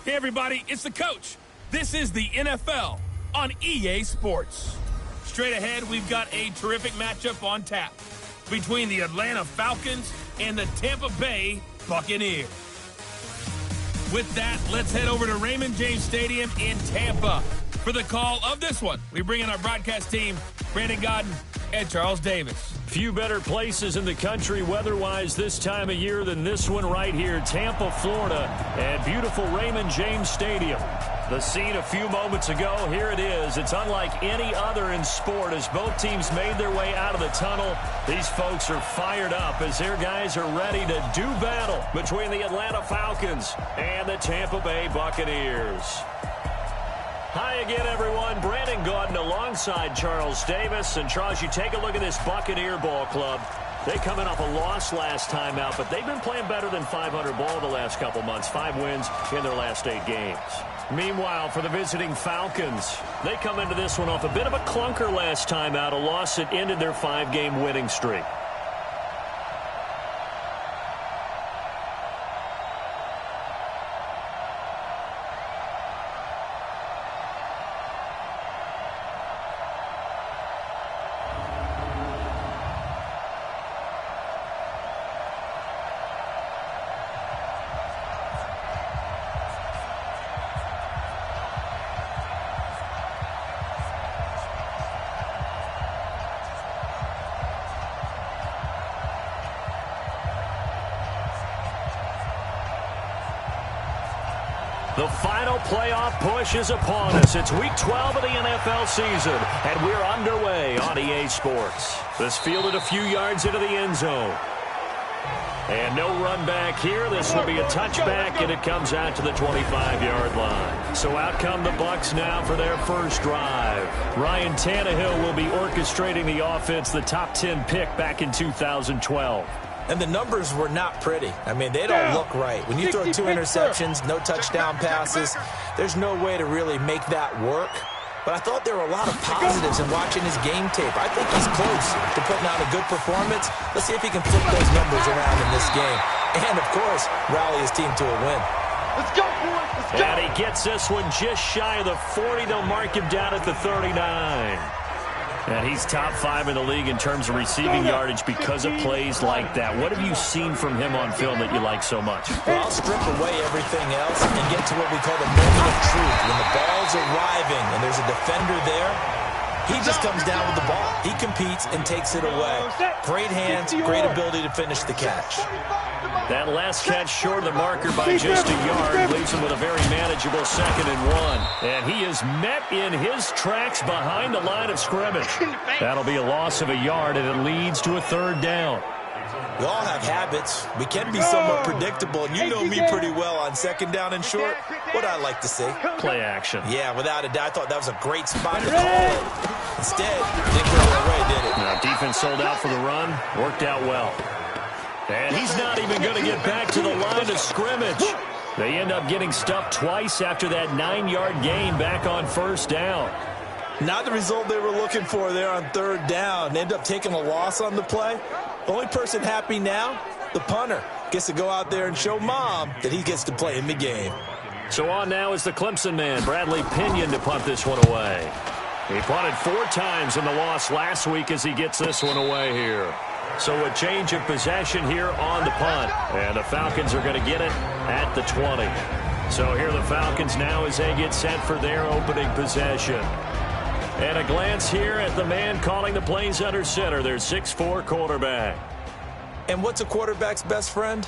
Hey, everybody, it's the coach. This is the NFL on EA Sports. Straight ahead, we've got a terrific matchup on tap between the Atlanta Falcons and the Tampa Bay Buccaneers. With that, let's head over to Raymond James Stadium in Tampa for the call of this one. We bring in our broadcast team, Brandon Godden and Charles Davis. Few better places in the country weather-wise this time of year than this one right here, Tampa, Florida, and beautiful Raymond James Stadium. The scene a few moments ago, here it is. It's unlike any other in sport as both teams made their way out of the tunnel. These folks are fired up as their guys are ready to do battle between the Atlanta Falcons and the Tampa Bay Buccaneers. Hi again, everyone. Brandon Gaudin alongside Charles Davis. And, Charles, you take a look at this Buccaneer ball club. They coming off a loss last time out, but they've been playing better than 500 ball the last couple months. 5 wins in their last 8 games. Meanwhile, for the visiting Falcons, they come into this one off a bit of a clunker last time out, a loss that ended their 5-game winning streak. The final playoff push is upon us. It's week 12 of the NFL season, and we're underway on EA Sports. This fielded a few yards into the end zone. And no run back here. This will be a touchback, and it comes out to the 25-yard line. So out come the Bucs now for their first drive. Ryan Tannehill will be orchestrating the offense, the top 10 pick back in 2012. And the numbers were not pretty. I mean, they don't look right. When you throw 2 interceptions, no touchdown passes, there's no way to really make that work. But I thought there were a lot of positives in watching his game tape. I think he's close to putting out a good performance. Let's see if he can flip those numbers around in this game. And, of course, rally his team to a win. Let's go, boys. Let's go. And he gets this one just shy of the 40. They'll mark him down at the 39. And he's top 5 in the league in terms of receiving yardage because of plays like that. What have you seen from him on film that you like so much? Well, I'll strip away everything else and get to what we call the moment of truth. When the ball's arriving and there's a defender there, he just comes down with the ball. He competes and takes it away. Great hands, great ability to finish the catch. That last catch short of the marker by just a yard leaves him with a very manageable 2nd and 1. And he is met in his tracks behind the line of scrimmage. That'll be a loss of a yard, and it leads to a 3rd down. We all have habits. We can be somewhat predictable, and you know me pretty well on 2nd down and short. What I like to see. Play action. Yeah, without a doubt. I thought that was a great spot to call it. Instead, didn't go their way, did it? Now, defense sold out for the run. Worked out well. And he's not even going to get back to the line of scrimmage. They end up getting stuffed twice after that 9-yard gain back on 1st down. Not the result they were looking for there on 3rd down. They end up taking a loss on the play. The only person happy now, the punter, gets to go out there and show Mom that he gets to play in the game. So on now is the Clemson man, Bradley Pinion, to punt this one away. He punted 4 times in the loss last week as he gets this one away here. So a change of possession here on the punt. And the Falcons are going to get it at the 20. So here the Falcons now as they get set for their opening possession. And a glance here at the man calling the plays under center, their 6'4" quarterback. And what's a quarterback's best friend?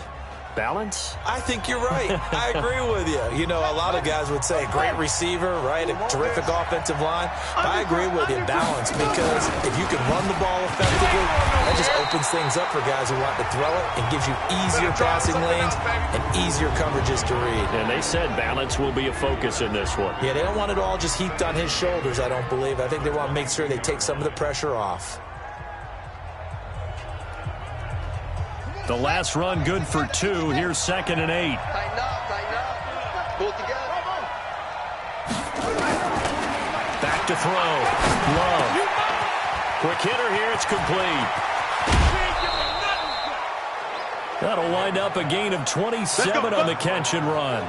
Balance? I think you're right. I agree with you. You know, a lot of guys would say great receiver, right? A terrific offensive line. But I agree with you, balance, because if you can run the ball effectively, that just opens things up for guys who want to throw it and gives you easier passing lanes and easier coverages to read. And they said balance will be a focus in this one. Yeah, they don't want it all just heaped on his shoulders, I don't believe. I think they want to make sure they take some of the pressure off. The last run good for 2. Here's 2nd and 8. Tighten up, tighten up. Pull it together. Back to throw. Love. Quick hitter here. It's complete. That'll wind up a gain of 27 on the catch and run.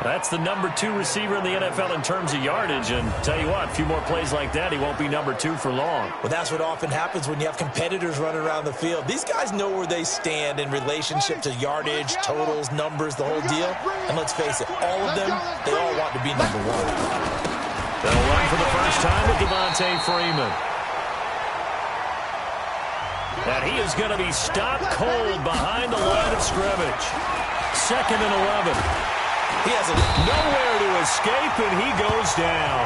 That's the number 2 receiver in the NFL in terms of yardage. And tell you what, a few more plays like that, he won't be number 2 for long. Well, that's what often happens when you have competitors running around the field. These guys know where they stand in relationship to yardage, totals, numbers, the whole deal. And let's face it, all of them, they all want to be number 1. They'll run for the first time with Devontae Freeman. And he is going to be stopped cold behind the line of scrimmage. 2nd and 11. He has nowhere to escape, and he goes down.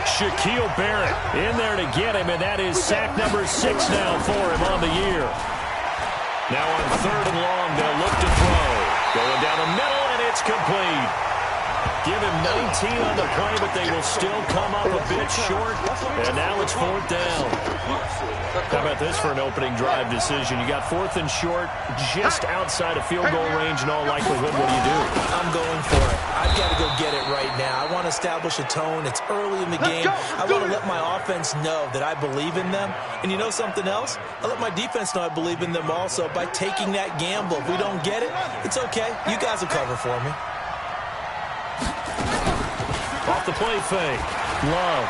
Shaquille Barrett in there to get him, and that is sack number 6 now for him on the year. Now on 3rd and long, they'll look to throw. Going down the middle, and it's complete. Give him 19 on the play, but they will still come up a bit short. And now it's 4th down. How about this for an opening drive decision? You got 4th and short, just outside of field goal range in all likelihood. What do? I'm going for it. I've got to go get it right now. I want to establish a tone. It's early in the game. I want to let my offense know that I believe in them. And you know something else? I let my defense know I believe in them also by taking that gamble. If we don't get it, it's okay. You guys will cover for me. Off the play fake. Love.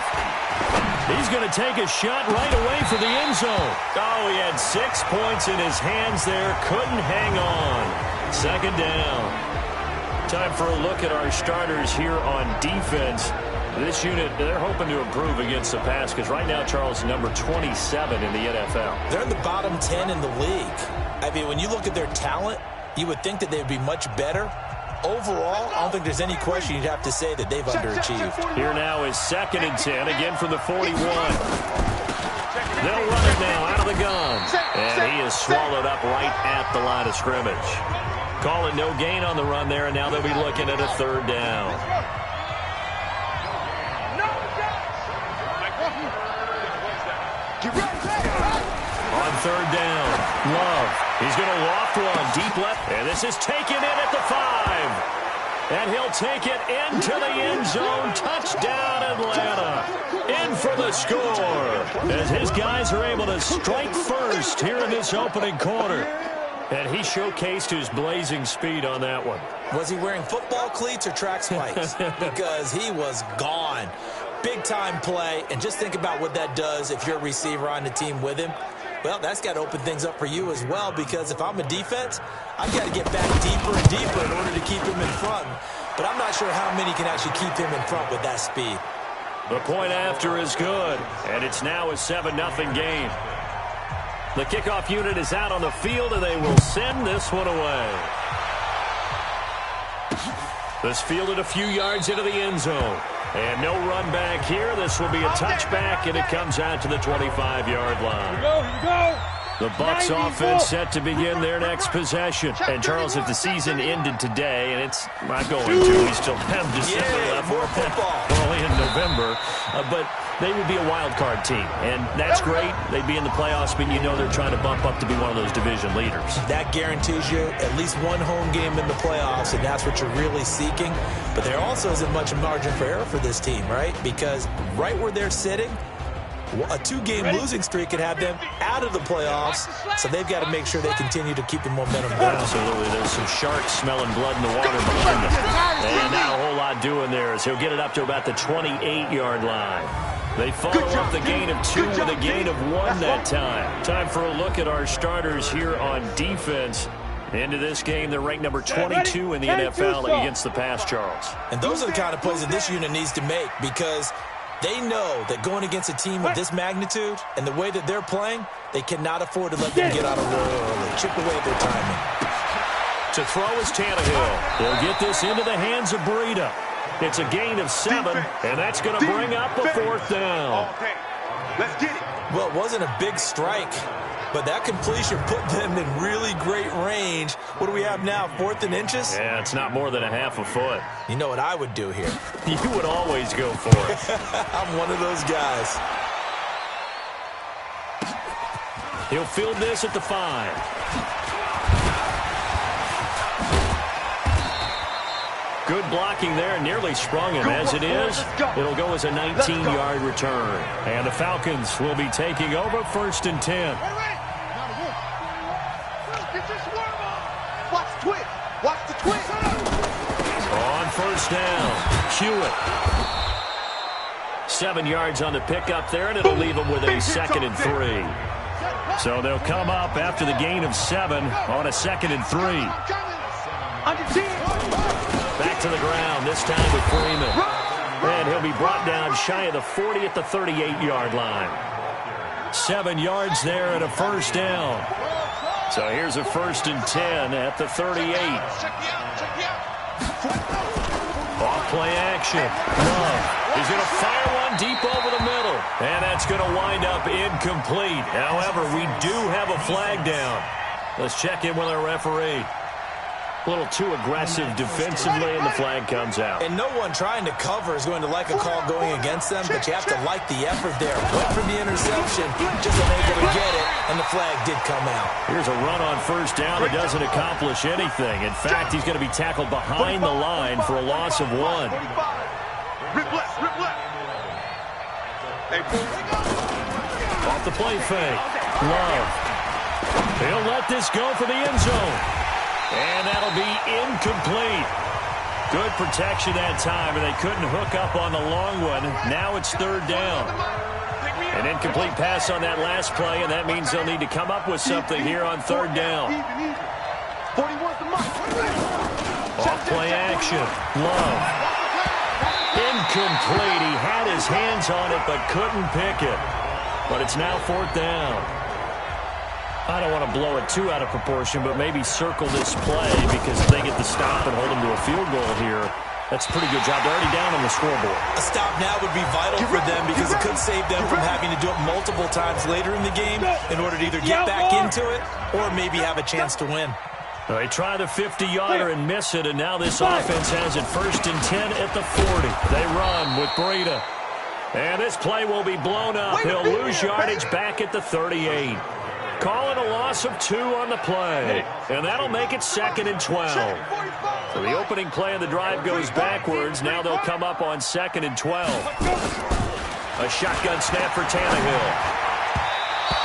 He's going to take a shot right away for the end zone. Oh, he had 6 points in his hands there. Couldn't hang on. 2nd down. Time for a look at our starters here on defense. This unit, they're hoping to improve against the pass because right now, Charles, number 27 in the NFL. They're in the bottom 10 in the league. I mean, when you look at their talent, you would think that they'd be much better. Overall, I don't think there's any question you'd have to say that they've underachieved. Here now is 2nd and 10, again from the 41. They'll run it now out of the gun. And he is swallowed up right at the line of scrimmage. Call it no gain on the run there, and now they'll be looking at a 3rd down. On 3rd down, Love. He's going to loft one deep left, and this is taken in at the 5. And he'll take it into the end zone. Touchdown, Atlanta. In for the score. As his guys are able to strike first here in this opening quarter. And he showcased his blazing speed on that one. Was he wearing football cleats or track spikes? Because he was gone. Big-time play, and just think about what that does if you're a receiver on the team with him. Well, that's got to open things up for you as well, because if I'm a defense, I've got to get back deeper and deeper in order to keep him in front. But I'm not sure how many can actually keep him in front with that speed. The point after is good, and it's now a 7-0 game. The kickoff unit is out on the field, and they will send this one away. This fielded a few yards into the end zone. And no run back here. This will be a touchback, and it comes out to the 25-yard line. Here we go. The Bucs offense set to begin their next possession. And, Charles, if the season ended today, and it's not going to, we still have December left. More football. We're only in November. But they would be a wild card team, and that's great. They'd be in the playoffs, but you know they're trying to bump up to be one of those division leaders. That guarantees you at least one home game in the playoffs, and that's what you're really seeking. But there also isn't much margin for error for this team, right? Because right where they're sitting, a 2-game losing streak could have them out of the playoffs, so they've got to make sure they continue to keep the momentum going. Absolutely. There's some sharks smelling blood in the water behind them. And not a whole lot doing there as he'll get it up to about the 28-yard line. They follow up the gain of 2 with a gain of 1 that time. Time for a look at our starters here on defense. Into this game, they're ranked number 22 in the NFL against the pass, Charles. And those are the kind of plays that this unit needs to make, because they know that going against a team of this magnitude and the way that they're playing, they cannot afford to let them get out of roll early. Chip away at their timing. To throw is Tannehill. He'll get this into the hands of Breida. It's a gain of 7, and that's going to bring up a 4th down. Okay, let's get it. Well, it wasn't a big strike, but that completion put them in really great range. What do we have now, 4th and inches? Yeah, it's not more than a half a foot. You know what I would do here? You would always go for it. I'm one of those guys. He'll field this at the 5. Good blocking there, nearly sprung him. As it is, it'll go as a 19-yard return. And the Falcons will be taking over 1st and 10. Watch the twist. Watch the twist. first down. Hewitt. 7 yards on the pickup there, and it'll leave them with a 2nd and 3. So they'll come up after the gain of 7 on a 2nd and 3. Back to the ground, this time with Freeman. And he'll be brought down shy of the 40 at the 38-yard line. 7 yards there and a first down. So here's a 1st and 10 at the 38. Off play action. Love is going to fire one deep over the middle. And that's going to wind up incomplete. However, we do have a flag down. Let's check in with our referee. A little too aggressive defensively, and the flag comes out. And no one trying to cover is going to like a call going against them, but you have to like the effort there. Went for the interception, just unable to get it, and the flag did come out. Here's a run on first down that doesn't accomplish anything. In fact, he's going to be tackled behind the line for a loss of 1. Off the play fake. Love. He'll let this go for the end zone. And that'll be incomplete. Good protection that time, and they couldn't hook up on the long one. Now it's 3rd down. An incomplete pass on that last play, and that means they'll need to come up with something here on 3rd down. Off play action. Love. Incomplete. He had his hands on it, but couldn't pick it. But it's now 4th down. I don't want to blow it too out of proportion, but maybe circle this play, because if they get the stop and hold them to a field goal here, that's a pretty good job. They're already down on the scoreboard. A stop now would be vital for them, because it could save them from having to do it multiple times later in the game in order to either get back into it or maybe have a chance to win. Well, they try the 50-yarder and miss it, and now this offense has it 1st and 10 at the 40. They run with Breida. And this play will be blown up. He'll lose yardage back at the 38. Calling a loss of 2 on the play. And that'll make it 2nd and 12. So the opening play of the drive goes backwards. Now they'll come up on 2nd and 12. A shotgun snap for Tannehill.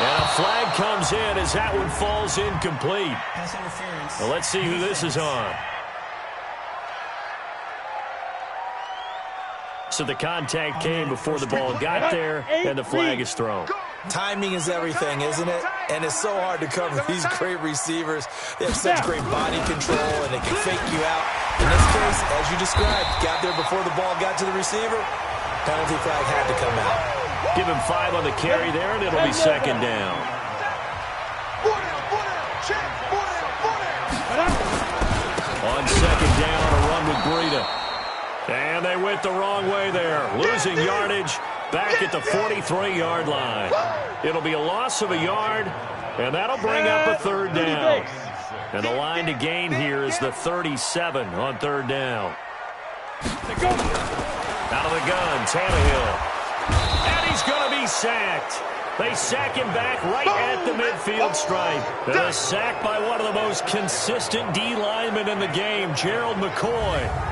And a flag comes in as that one falls incomplete. Well, let's see who this is on. So the contact came before the ball got there, and the flag is thrown. Timing is everything, isn't it? And it's so hard to cover these great receivers. They have such great body control, and they can fake you out. In this case, as you described, got there before the ball got to the receiver. Penalty flag had to come out. Give him 5 on the carry there, and it'll be 2nd down. On 2nd down, a run with Breida. And they went the wrong way there. Losing yardage back at the 43-yard line. It'll be a loss of a yard, and that'll bring up a 3rd down. And the line to gain here is the 37 on 3rd down. Out of the gun, Tannehill. And he's going to be sacked. They sack him back right at the midfield stripe. And a sack by one of the most consistent D linemen in the game, Gerald McCoy.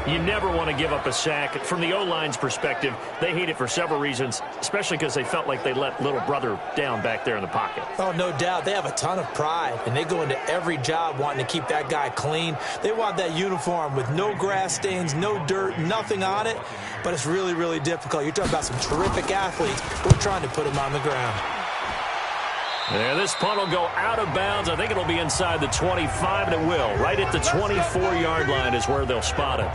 You never want to give up a sack. From the O-line's perspective, they hate it for several reasons, especially because they felt like they let little brother down back there in the pocket. Oh, no doubt. They have a ton of pride, and they go into every job wanting to keep that guy clean. They want that uniform with no grass stains, no dirt, nothing on it, but it's really, really difficult. You're talking about some terrific athletes who are trying to put him on the ground. Yeah, this punt will go out of bounds. I think it'll be inside the 25, and it will. Right at the 24-yard line is where they'll spot it.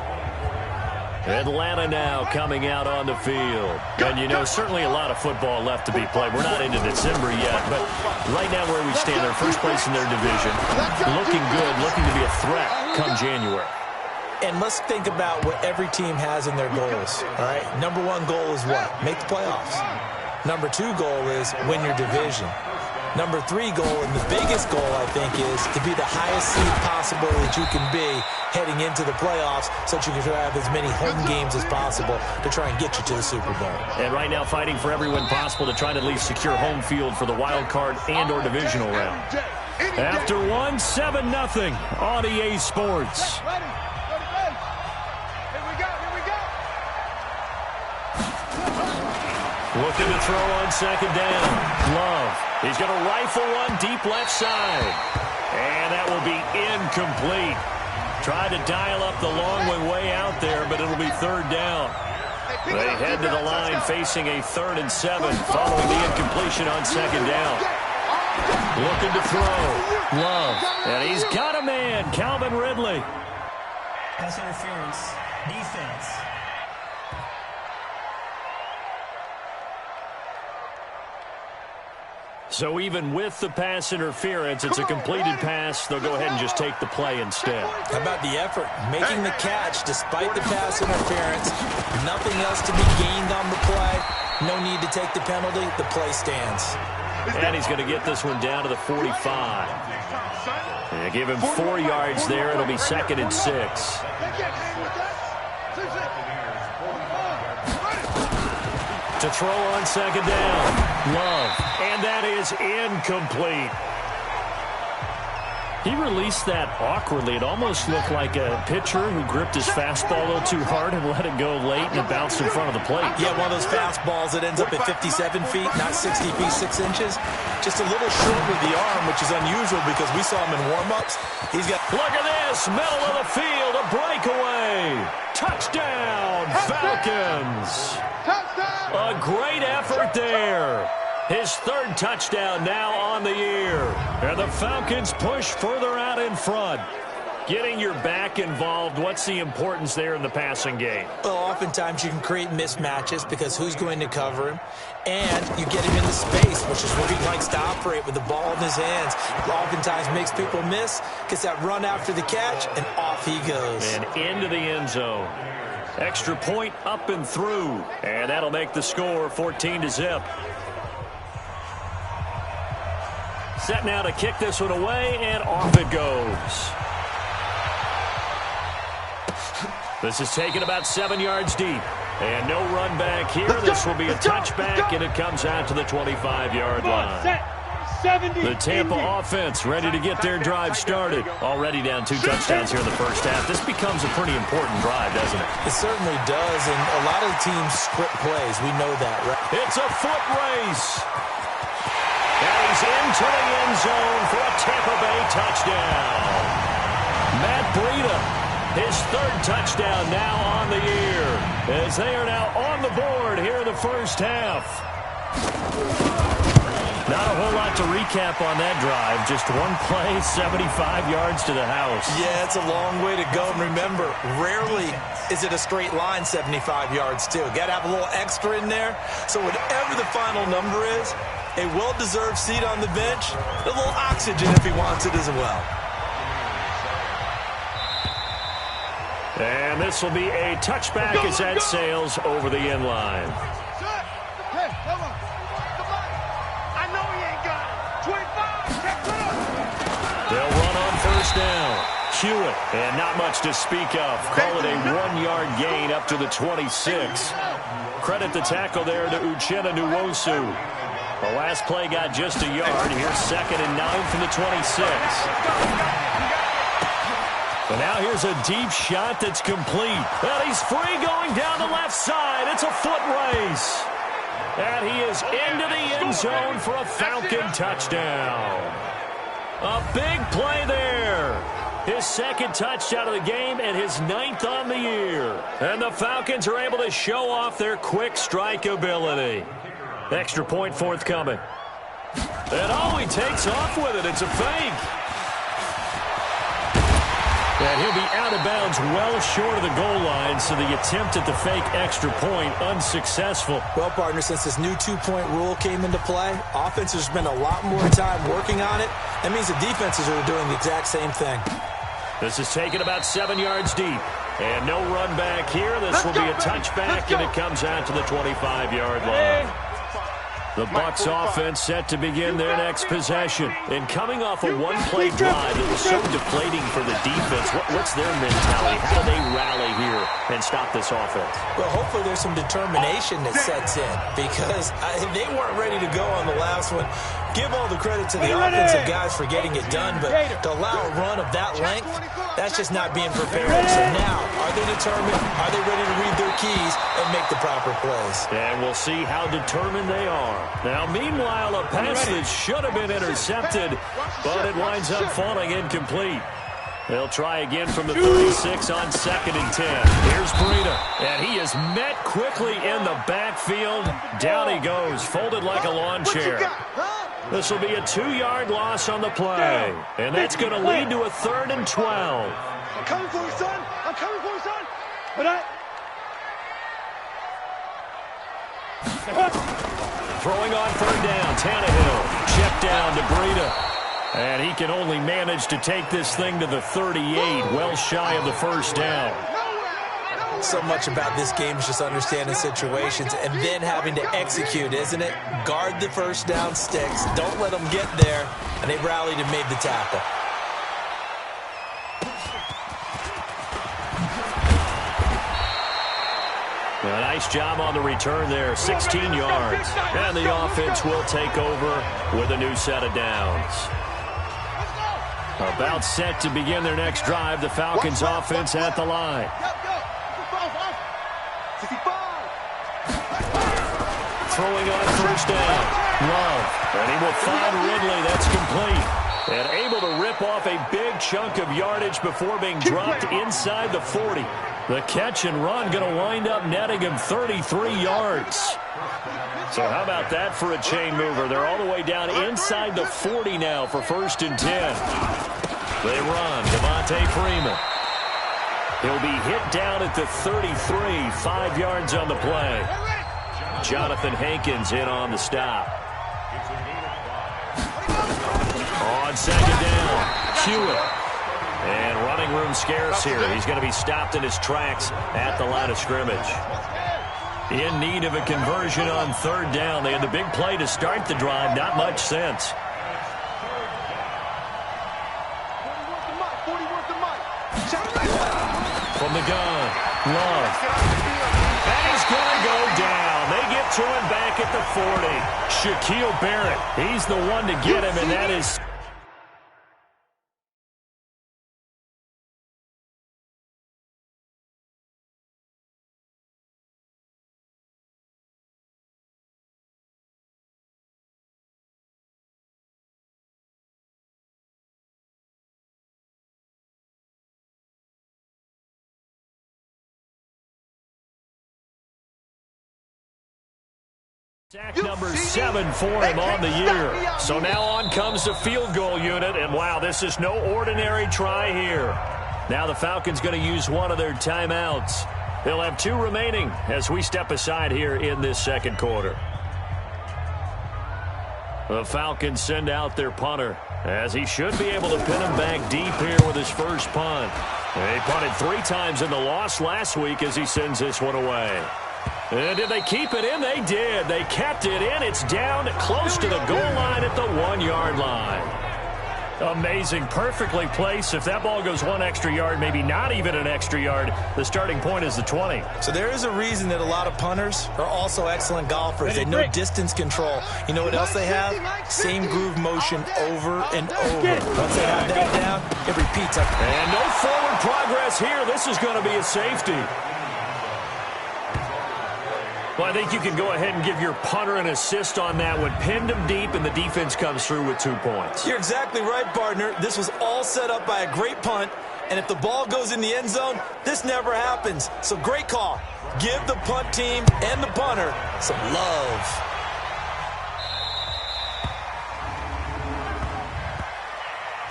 Atlanta now coming out on the field. And, you know, certainly a lot of football left to be played. We're not into December yet, but right now where we stand, they're first place in their division. Looking good, looking to be a threat come January. And let's think about what every team has in their goals, all right? Number 1 goal is what? Make the playoffs. Number 2 goal is win your division. Number 3 goal, and the biggest goal, I think, is to be the highest seed possible that you can be heading into the playoffs so that you can have as many home games as possible to try and get you to the Super Bowl. And right now fighting for every win possible to try to at least secure home field for the wild card and or divisional round. After one, 7-0 on EA Sports. Looking to throw on 2nd down. Love. He's going to rifle one deep left side. And that will be incomplete. Tried to dial up the long way out there, but it'll be third down. They head to the line facing a 3rd and 7 following the incompletion on 2nd down. Looking to throw. Love. And he's got a man, Calvin Ridley. Pass interference. Defense. So even with the pass interference, it's a completed pass. They'll go ahead and just take the play instead. How about the effort? Making the catch despite the pass interference. Nothing else to be gained on the play. No need to take the penalty. The play stands. And he's going to get this one down to the 45. Yeah, give him 4 yards there. It'll be 2nd and 6. To throw on 2nd down. Love. And that is incomplete. He released that awkwardly. It almost looked like a pitcher who gripped his fastball a little too hard and let it go late, and it bounced in front of the plate. Yeah, one of those fastballs that ends up at 57 feet, not 60 feet, 6 inches. Just a little short with the arm, which is unusual because we saw him in warm-ups. He's got... Look at this, middle of the field, a breakaway. Touchdown, Falcons. A great effort there. His 3rd touchdown now on the year. And the Falcons push further out in front. Getting your back involved, what's the importance there in the passing game? Well, oftentimes you can create mismatches because who's going to cover him? And you get him into space, which is where he likes to operate with the ball in his hands. Oftentimes makes people miss, gets that run after the catch, and off he goes. And into the end zone. Extra point up and through. And that'll make the score 14-0. Set now to kick this one away, and off it goes. This is taken about 7 yards deep. And no run back here. This will be a touchback, and it comes out to the 25-yard line. The Tampa offense ready to get their drive started. Already down 2 touchdowns here in the first half. This becomes a pretty important drive, doesn't it? It certainly does, and a lot of teams script plays. We know that, right? It's a foot race. And he's into the end zone for a Tampa Bay touchdown. Matt Breida, his 3rd touchdown now on the year, as they are now on the board here in the first half. Not a whole lot to recap on that drive. Just one play, 75 yards to the house. Yeah, it's a long way to go. And remember, rarely is it a straight line 75 yards, too. Got to have a little extra in there. So whatever the final number is, a well-deserved seat on the bench, a little oxygen if he wants it as well. And this will be a touchback as that sails over the end line. Hey, come on. I know he ain't got it. 25. They'll run on 1st down. Hewitt, and not much to speak of. Call it a 1-yard gain up to the 26. Credit the tackle there to Uchenna Nwosu. The last play got just a yard. Here's 2nd and 9 from the 26. And now here's a deep shot that's complete. And he's free going down the left side. It's a foot race. And he is into the end zone for a Falcon touchdown. A big play there. His 2nd touchdown of the game and his 9th on the year. And the Falcons are able to show off their quick strike ability. Extra point forthcoming. And oh, he takes off with it. It's a fake. And he'll be out of bounds well short of the goal line, so the attempt at the fake extra point unsuccessful. Well, partner, since this new 2-point rule came into play, offense has spent a lot more time working on it. That means the defenses are doing the exact same thing. This is taken about 7 yards deep. And no run back here. This will be a touchback, and it comes out to the 25-yard line. The Bucs offense set to begin their next possession. And coming off a one-play drive that was so deflating for the defense, what's their mentality? How do they rally here and stop this offense? Well, hopefully there's some determination that sets in because they weren't ready to go on the last one. Give all the credit to the offensive guys for getting it done, but to allow a run of that length, that's just not being prepared. So now, are they determined? Are they ready to read their keys and make the proper plays? And we'll see how determined they are. Now, meanwhile, a pass that should have been intercepted, but it winds up falling incomplete. They'll try again from the 36 on 2nd and 10. Here's Breida, and he is met quickly in the backfield. Down he goes, folded like a lawn chair. This will be a 2-yard loss on the play, and that's going to lead to a 3rd and 12. I'm coming for you, son. I'm coming for you, son. But Throwing on 3rd down, Tannehill. Check down to Breida. And he can only manage to take this thing to the 38, well shy of the 1st down. So much about this game is just understanding situations and then having to execute, isn't it? Guard the 1st down sticks. Don't let them get there. And they rallied and made the tackle. A nice job on the return there, 16 yards. And the offense will take over with a new set of downs. About set to begin their next drive, the Falcons offense at the line. Throwing on 1st down, Love. And he will find Ridley, that's complete. And able to rip off a big chunk of yardage before being dropped inside the 40. The catch and run going to wind up netting him 33 yards. So how about that for a chain mover? They're all the way down inside the 40 now for 1st and 10. They run. Devontae Freeman. He'll be hit down at the 33, 5 yards on the play. Jonathan Hankins in on the stop. On 2nd down, Hewitt. And running room scarce here. He's going to be stopped in his tracks at the line of scrimmage. In need of a conversion on 3rd down. They had the big play to start the drive. Not much sense. From the gun, Love. And he's going to go down. They get to him back at the 40. Shaquille Barrett, he's the one to get him, and that is... Sack number 7 for him on the year. So now on comes the field goal unit, and wow, this is no ordinary try here. Now the Falcons going to use one of their timeouts. They'll have 2 remaining as we step aside here in this 2nd quarter. The Falcons send out their punter, as he should be able to pin him back deep here with his first punt. They punted 3 times in the loss last week as he sends this one away. And did they keep it in? They did. They kept it in. It's down close to the goal line at the 1-yard line. Amazing. Perfectly placed. If that ball goes 1 extra yard, maybe not even an extra yard, the starting point is the 20. So there is a reason that a lot of punters are also excellent golfers. They know distance control. You know what else they have? Same groove motion over and over. Once they have that down, it repeats. And no forward progress here. This is going to be a safety. Well, I think you can go ahead and give your punter an assist on that one. Pinned him deep, and the defense comes through with 2 points. You're exactly right, partner. This was all set up by a great punt, and if the ball goes in the end zone, this never happens. So great call. Give the punt team and the punter some love.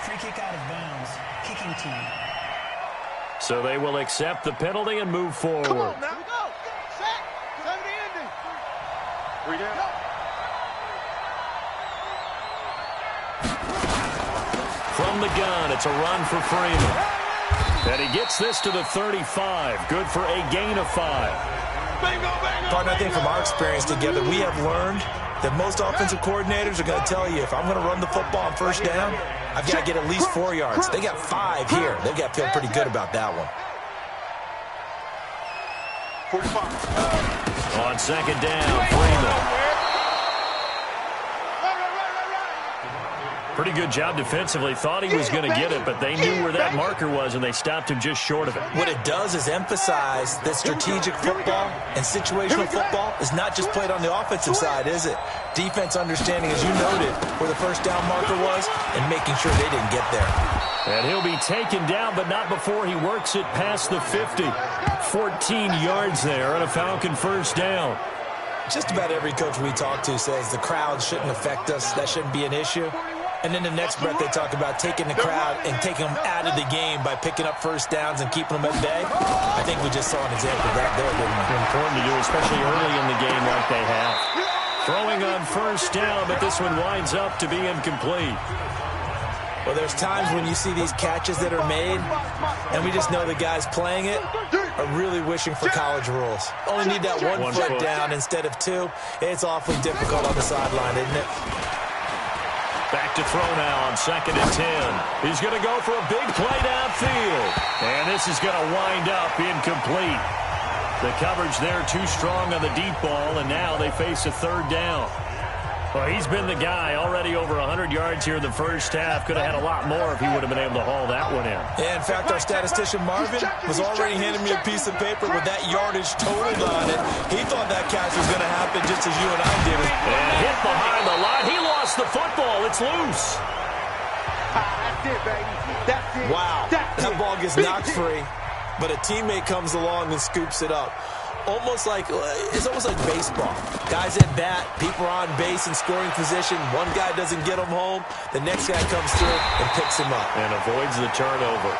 Free kick out of bounds. Kicking team. So they will accept the penalty and move forward. Come on, now. Go. Sack. 7 to ending. 3 down. From the gun, it's a run for Freeman. And he gets this to the 35. Good for a gain of 5. Bingo, bingo, Partner, I think from our experience together, we have learned that most offensive coordinators are going to tell you, if I'm going to run the football on 1st down, I've got to get at least 4 yards. They got 5 here. They've got to feel pretty good about that one. 45. On 2nd down, Freeman. Pretty good job defensively. Thought he was going to get it, but they knew where that marker was, and they stopped him just short of it. What it does is emphasize that strategic football and situational football is not just played on the offensive side, is it? Defense understanding, as you noted, where the 1st down marker was and making sure they didn't get there. And he'll be taken down, but not before he works it past the 50. 14 yards there and a Falcon first down. Just about every coach we talk to says the crowd shouldn't affect us. That shouldn't be an issue. And then the next breath they talk about taking the crowd and taking them out of the game by picking up first downs and keeping them at bay. I think we just saw an example of that there, didn't we? Important to do, especially early in the game like they have. Throwing on first down, but this one winds up to be incomplete. Well, there's times when you see these catches that are made, and we just know the guys playing it are really wishing for college rules. Only need that one foot down instead of two. It's awfully difficult on the sideline, isn't it? Back to throw now on 2nd and 10. He's going to go for a big play downfield. And this is going to wind up incomplete. The coverage there too strong on the deep ball, and now they face a third down. Well, he's been the guy already over 100 yards here in the first half. Could have had a lot more if he would have been able to haul that one in. Yeah, in fact, our statistician Marvin was already handing me a piece of paper with that yardage totaled on it. He thought that catch was going to happen just as you and I did it. And hit behind the line. He lost the football. It's loose. That's it, baby. That's it. Wow. That ball gets knocked free, but a teammate comes along and scoops it up. It's almost like baseball. Guys at bat, people are on base in scoring position. One guy doesn't get him home. The next guy comes through and picks him up. And avoids the turnover.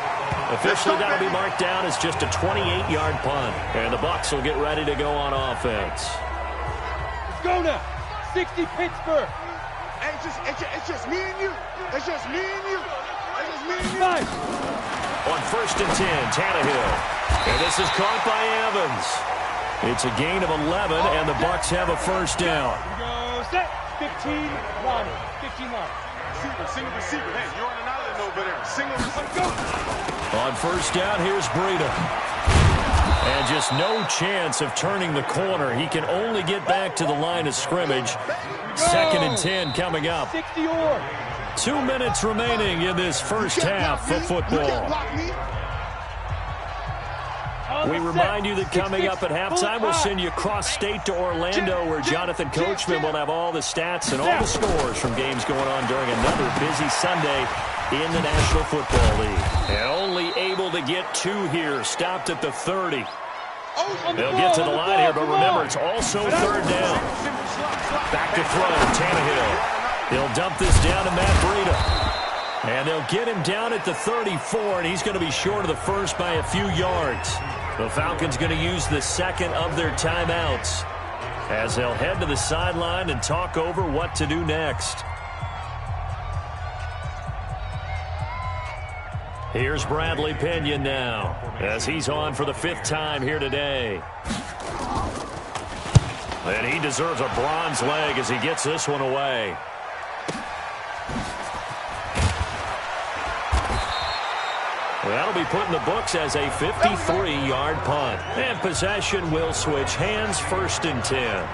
Officially, that'll be marked down as just a 28-yard punt. And the Bucs will get ready to go on offense. Let's go now. 60 Pittsburgh. Hey, it's just me and you. It's just me and you. It's just me and you. Nice. On 1st and 10, Tannehill. And this is caught by Evans. It's a gain of 11, and the Bucs have a first down. Go set. 15 line. 15 line. Single receiver. Hey, you're on an island over there. Single receiver. Go. On first down, here's Breida. And just no chance of turning the corner. He can only get back to the line of scrimmage. 2nd and 10 coming up. 60 or. 2 minutes remaining in this first half of football. We remind you that coming up at halftime, we'll send you cross-state to Orlando, where Jonathan Coachman will have all the stats and all the scores from games going on during another busy Sunday in the National Football League. And only able to get 2 here, stopped at the 30. They'll get to the line here, but remember, it's also third down. Back to throw, Tannehill. He'll dump this down to Matt Breida. And they'll get him down at the 34, and he's going to be short of the first by a few yards. The Falcons going to use the second of their timeouts as they'll head to the sideline and talk over what to do next. Here's Bradley Pinion now as he's on for the 5th time here today. And he deserves a bronze leg as he gets this one away. That'll be put in the books as a 53-yard punt. And possession will switch hands, 1st and 10.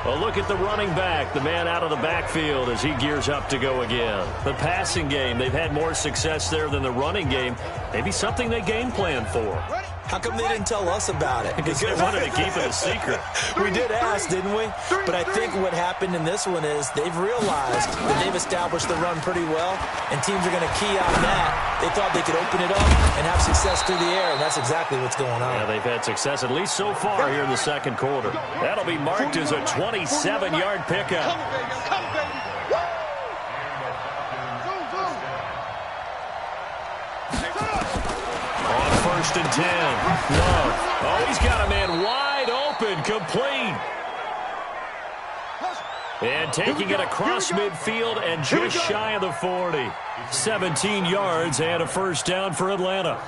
Well, look at the running back, the man out of the backfield as he gears up to go again. The passing game, they've had more success there than the running game. Maybe something they game plan for. How come they didn't tell us about it? Because they wanted to keep it a secret. We did ask, didn't we? But I think what happened in this one is they've realized that they've established the run pretty well, and teams are going to key on that. They thought they could open it up and have success through the air, and that's exactly what's going on. Yeah, they've had success at least so far here in the second quarter. That'll be marked as a 27-yard pickup. Come, baby. On 1st and 10, Love. Oh, he's got a man wide open, complete. And taking it across midfield and just shy of the 40. 17 yards and a first down for Atlanta.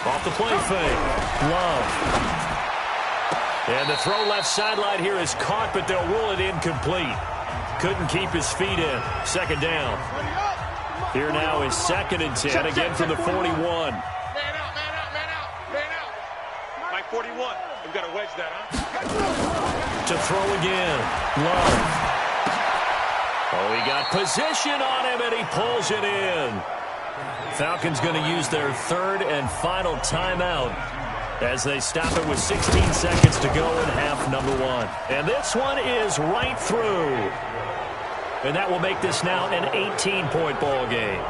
Off the play fake, Love. And the throw left sideline here is caught, but they'll rule it incomplete. Couldn't keep his feet in. 2nd down. Here now is 2nd and 10, again from the 41. Man out. Like 41. We've got to wedge that, huh? To throw again, Love. Oh, he got position on him, and he pulls it in. Falcons going to use their 3rd and final timeout as they stop it with 16 seconds to go in half number 1. And this one is right through. And that will make this now an 18-point ball game.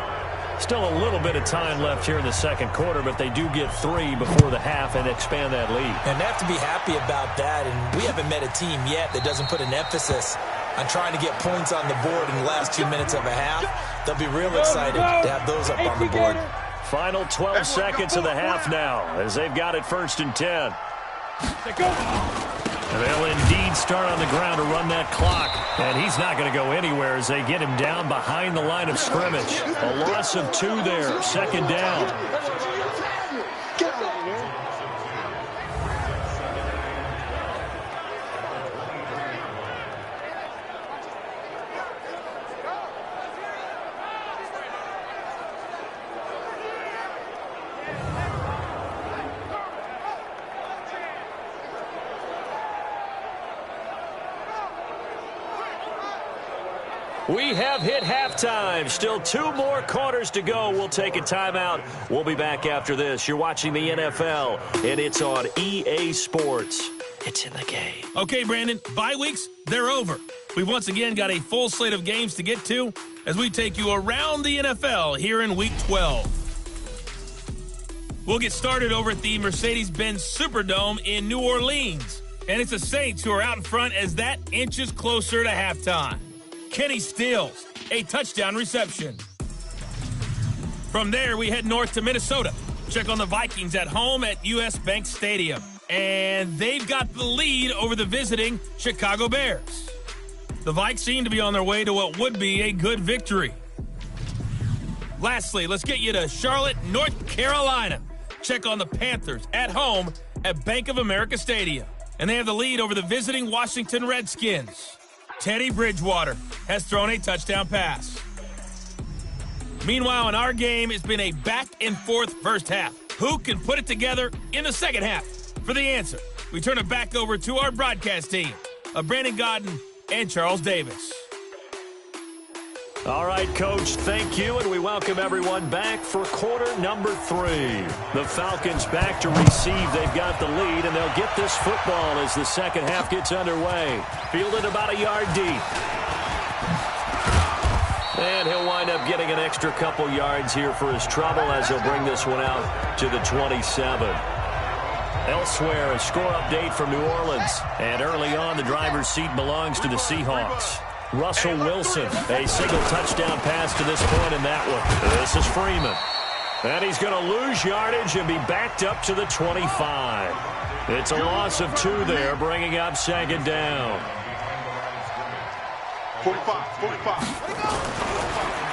Still a little bit of time left here in the second quarter, but they do get 3 before the half and expand that lead. And they have to be happy about that, and we haven't met a team yet that doesn't put an emphasis on trying to get points on the board in the last 2 minutes of a half. They'll be real excited to have those up on the board. Final 12 seconds of the half now as they've got it 1st and 10. They'll indeed start on the ground to run that clock. And he's not going to go anywhere as they get him down behind the line of scrimmage. A loss of 2 there, 2nd down. We have hit halftime. Still 2 more quarters to go. We'll take a timeout. We'll be back after this. You're watching the NFL, and it's on EA Sports. It's in the game. Okay, Brandon, bye weeks, they're over. We've once again got a full slate of games to get to as we take you around the NFL here in Week 12. We'll get started over at the Mercedes-Benz Superdome in New Orleans. And it's the Saints who are out in front as that inches closer to halftime. Kenny Stills, a touchdown reception. From there, we head north to Minnesota. Check on the Vikings at home at US Bank Stadium. And they've got the lead over the visiting Chicago Bears. The Vikes seem to be on their way to what would be a good victory. Lastly, let's get you to Charlotte, North Carolina. Check on the Panthers at home at Bank of America Stadium. And they have the lead over the visiting Washington Redskins. Teddy Bridgewater has thrown a touchdown pass. Meanwhile, in our game, it's been a back-and-forth first half. Who can put it together in the second half? For the answer, we turn it back over to our broadcast team of Brandon Godden and Charles Davis. All right, Coach, thank you, and we welcome everyone back for quarter number 3. The Falcons back to receive. They've got the lead, and they'll get this football as the second half gets underway. Fielded about a yard deep. And he'll wind up getting an extra couple yards here for his trouble as he'll bring this one out to the 27. Elsewhere, a score update from New Orleans. And early on, the driver's seat belongs to the Seahawks. Russell Wilson, a single touchdown pass to this point in that one. This is Freeman. And he's going to lose yardage and be backed up to the 25. It's a loss of 2 there, bringing up 2nd down. 45.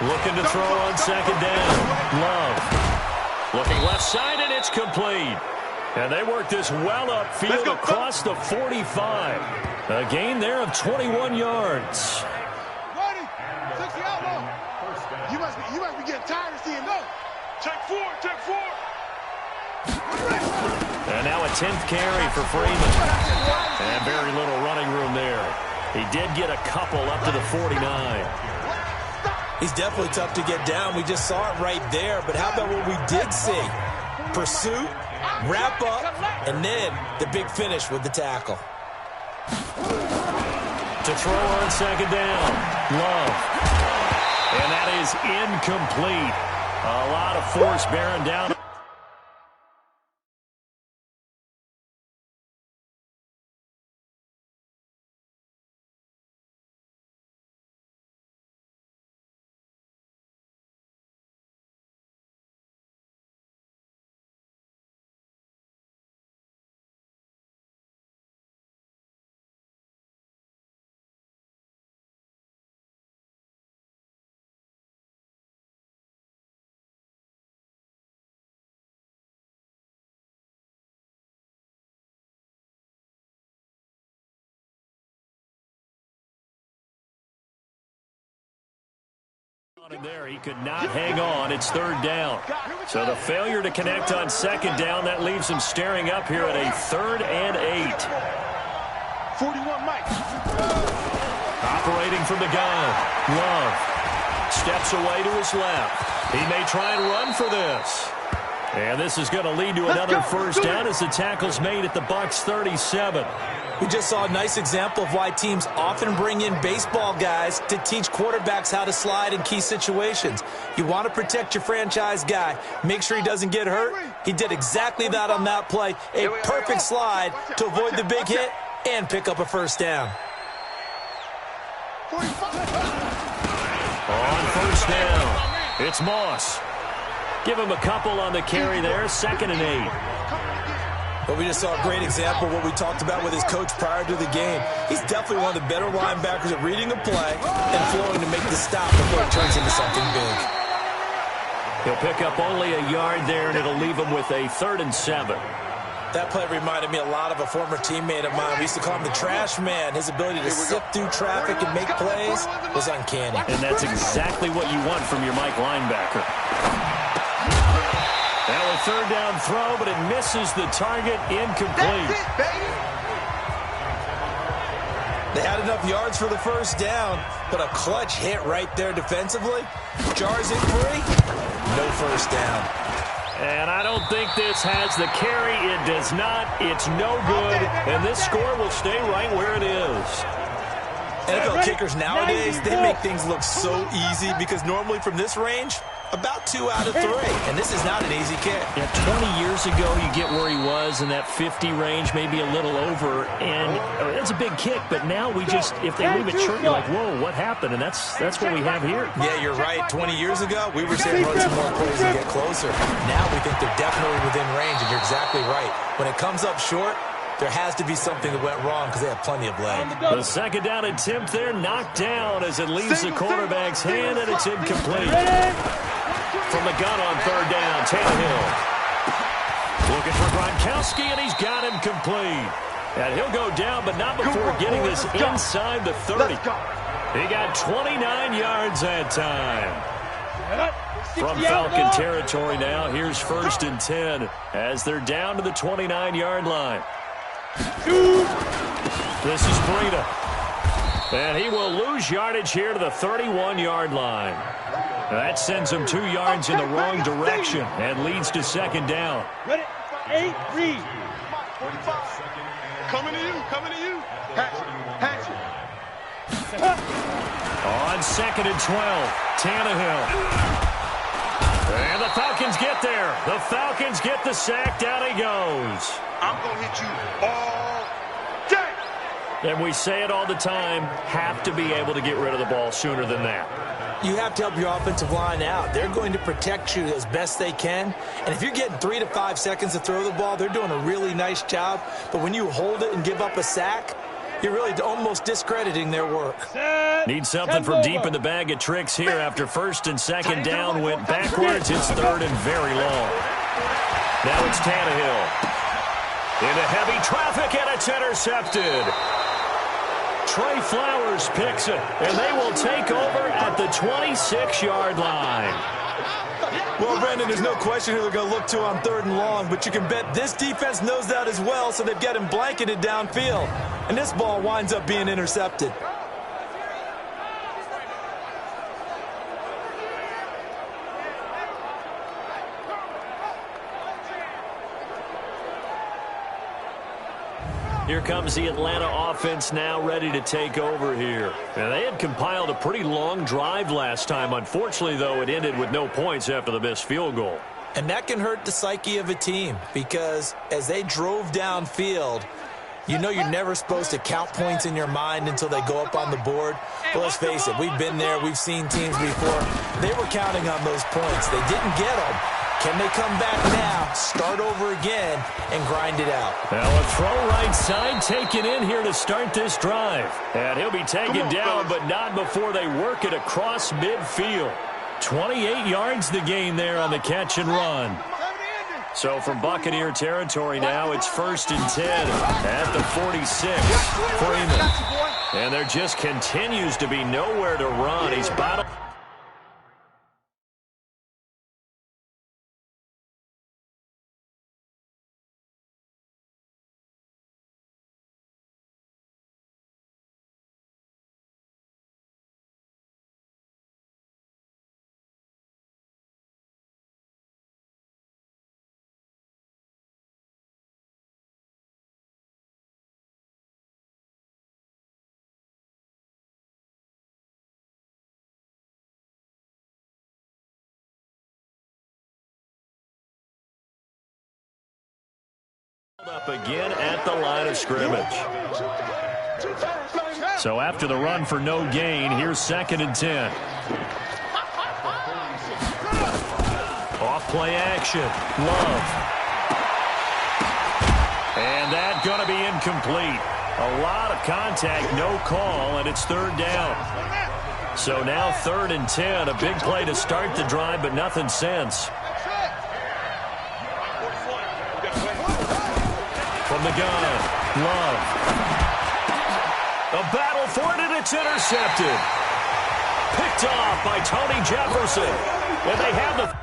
Looking to throw on 2nd down. Love. Looking left side, and it's complete. And they work this well upfield across the 45. A gain there of 21 yards. Ready? 60 outlaw. You must be getting tired of seeing those. Check 4. And now a 10th carry for Freeman. And very little running room there. He did get a couple up to the 49. He's definitely tough to get down. We just saw it right there. But how about what we did see? Pursuit, wrap up, and then the big finish with the tackle. To throw on 2nd down. Love. And that is incomplete. A lot of force bearing down. There, he could not hang on. It's 3rd down. So the failure to connect on 2nd down, that leaves him staring up here at a 3rd and 8. 41 Mike. Operating from the gun. Love steps away to his left. He may try and run for this. And this is going to lead to another first down as the tackle's made at the Bucs 37. We just saw a nice example of why teams often bring in baseball guys to teach quarterbacks how to slide in key situations. You want to protect your franchise guy. Make sure he doesn't get hurt. He did exactly that on that play. A perfect slide to avoid the big hit and pick up a first down. On first down, it's Moss. Give him a couple on the carry there, 2nd and 8. But we just saw a great example of what we talked about with his coach prior to the game. He's definitely one of the better linebackers at reading a play and flowing to make the stop before it turns into something big. He'll pick up only a yard there, and it'll leave him with a 3rd and 7. That play reminded me a lot of a former teammate of mine. We used to call him the trash man. His ability to sift through traffic and make plays was uncanny. And that's exactly what you want from your Mike linebacker. Now a 3rd down throw, but it misses the target, incomplete. That's it, baby. They had enough yards for the first down, but a clutch hit right there defensively. Jars it free, no first down. And I don't think this has the carry. It does not. It's no good. And this score will stay right where it is. NFL kickers nowadays, they make things look so easy because normally from this range, about 2 out of 3. And this is not an easy kick. Yeah, 20 years ago, you get where he was in that 50 range, maybe a little over. And it's a big kick, but now we just, if they leave it short, you're like, whoa, what happened? And that's what we have here. Yeah, you're right. 20 years ago, we were saying run some more plays and get closer. Now we think they're definitely within range, and you're exactly right. When it comes up short, there has to be something that went wrong because they have plenty of leg. The 2nd down attempt there knocked down as it leaves the quarterback's hand, and it's incomplete. From the gun on 3rd down, Tannehill. Looking for Gronkowski, and he's got him complete. And he'll go down, but not before getting this inside the 30. He got 29 yards that time. From Falcon territory now, here's 1st and 10 as they're down to the 29-yard line. This is Breida. And he will lose yardage here to the 31-yard line. That sends him 2 yards in the wrong direction and leads to 2nd down. Ready? 8, read. Coming to you, coming to you. Hatchet. On 2nd and 12, Tannehill. And the Falcons get there. The Falcons get the sack. Down he goes. I'm going to hit you all day. And we say it all the time, have to be able to get rid of the ball sooner than that. You have to help your offensive line out. They're going to protect you as best they can. And if you're getting 3 to 5 seconds to throw the ball, they're doing a really nice job. But when you hold it and give up a sack, you're really almost discrediting their work. Need something from deep in the bag of tricks here after 1st and 2nd down went backwards. It's 3rd and very long. Now it's Tannehill. Into heavy traffic, and it's intercepted. Trey Flowers picks it, and they will take over at the 26-yard line. Well, Brandon, there's no question who they're going to look to on 3rd and long, but you can bet this defense knows that as well, so they've got him blanketed downfield. And this ball winds up being intercepted. Here comes the Atlanta offense now ready to take over here. And they had compiled a pretty long drive last time. Unfortunately, though, it ended with no points after the missed field goal. And that can hurt the psyche of a team because as they drove downfield, you know you're never supposed to count points in your mind until they go up on the board. But let's face it, we've been there. We've seen teams before. They were counting on those points. They didn't get them. Can they come back now, start over again, and grind it out? Now a throw right side taken in here to start this drive. And he'll be taken down, but not before they work it across midfield. 28 yards the gain there on the catch and run. So from Buccaneer territory now, it's 1st and 10 at the 46. Freeman. And there just continues to be nowhere to run. He's bottom. again at the line of scrimmage. So after the run for no gain, here's 2nd and 10. Off-play action. Love. And that's going to be incomplete. A lot of contact, no call, and it's 3rd down. So now 3rd and 10. A big play to start the drive, but nothing since. From the gun, Love. A battle for it, and it's intercepted. Picked off by Tony Jefferson. And they have the...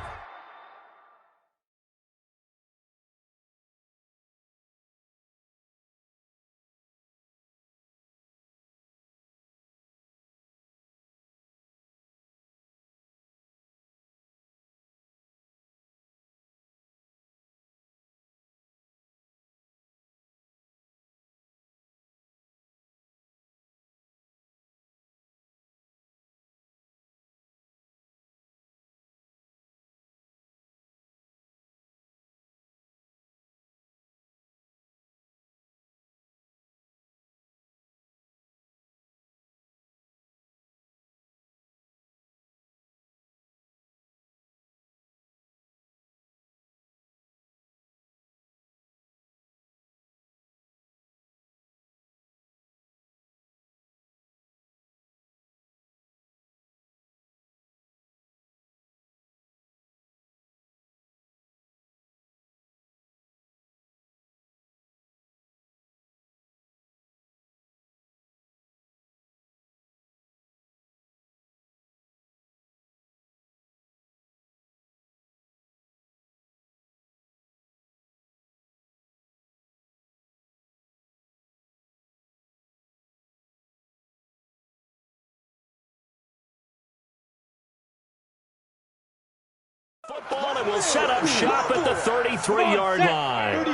Football, and will set up shop at the 33-yard line.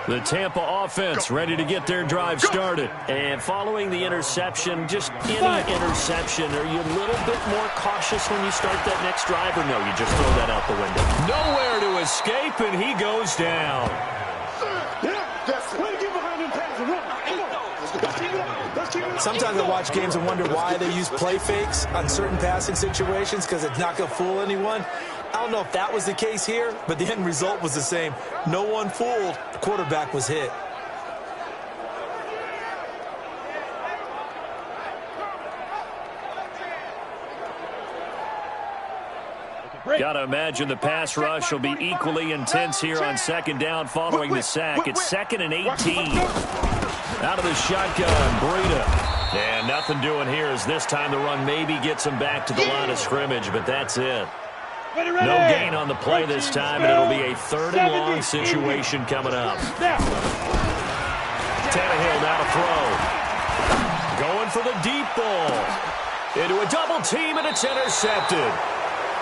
The Tampa offense ready to get their drive started. And following the interception, just any interception, are you a little bit more cautious when you start that next drive, or no, you just throw that out the window? Nowhere to escape, and he goes down. Sometimes I watch games and wonder why they use play fakes on certain passing situations, because it's not going to fool anyone. I don't know if that was the case here, but the end result was the same. No one fooled. The quarterback was hit. Got to imagine the pass rush will be equally intense here on 2nd down following the sack. It's 2nd and 18. Out of the shotgun, Breida. And nothing doing here as this time the run maybe gets him back to the line of scrimmage, but that's it. No gain on the play this time, and it'll be a 3rd and long situation coming up. Tannehill now to throw. Going for the deep ball. Into a double team, and it's intercepted.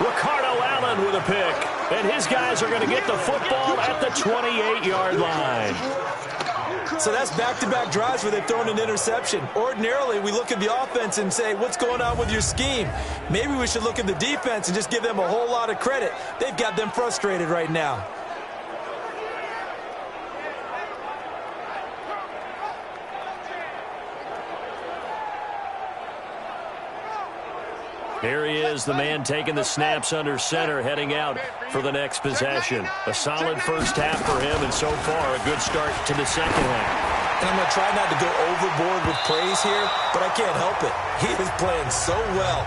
Ricardo Allen with a pick, and his guys are going to get the football at the 28-yard line. So that's back-to-back drives where they've thrown an interception. Ordinarily, we look at the offense and say, what's going on with your scheme? Maybe we should look at the defense and just give them a whole lot of credit. They've got them frustrated right now. Here he is, the man taking the snaps under center, heading out for the next possession. A solid first half for him, and so far a good start to the second half. And I'm going to try not to go overboard with praise here, but I can't help it. He is playing so well.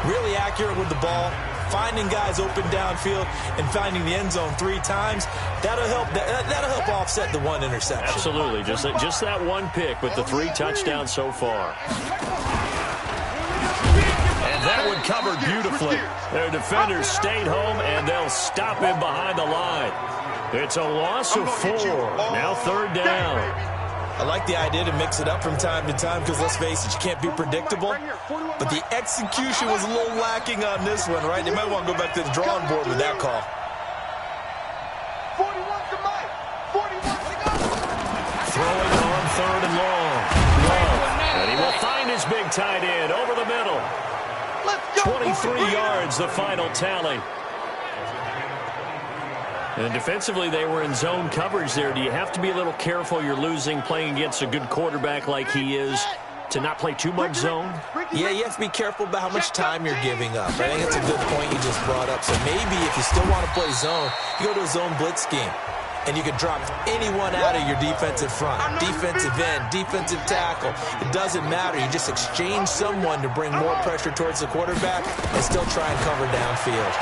Really accurate with the ball, finding guys open downfield, and finding the end zone 3 times. That'll help offset the 1 interception. Absolutely. Just that 1 pick with the 3 touchdowns so far. And that one covered beautifully. Their defenders stayed home, and they'll stop him behind the line. It's a loss of 4. Now 3rd down. I like the idea to mix it up from time to time because, let's face it, you can't be predictable. But the execution was a little lacking on this one, right? They might want to go back to the drawing board with that call. Throwing on 3rd and long. And he will find his big tight end over the middle. 23 yards, the final tally. And defensively, they were in zone coverage there. Do you have to be a little careful? You're losing playing against a good quarterback like he is to not play too much zone? Yeah, you have to be careful about how much time you're giving up. I think that's a good point you just brought up. So maybe if you still want to play zone, you go to a zone blitz scheme. And you can drop anyone out of your defensive front, defensive end, defensive tackle. It doesn't matter. You just exchange someone to bring more pressure towards the quarterback and still try and cover downfield.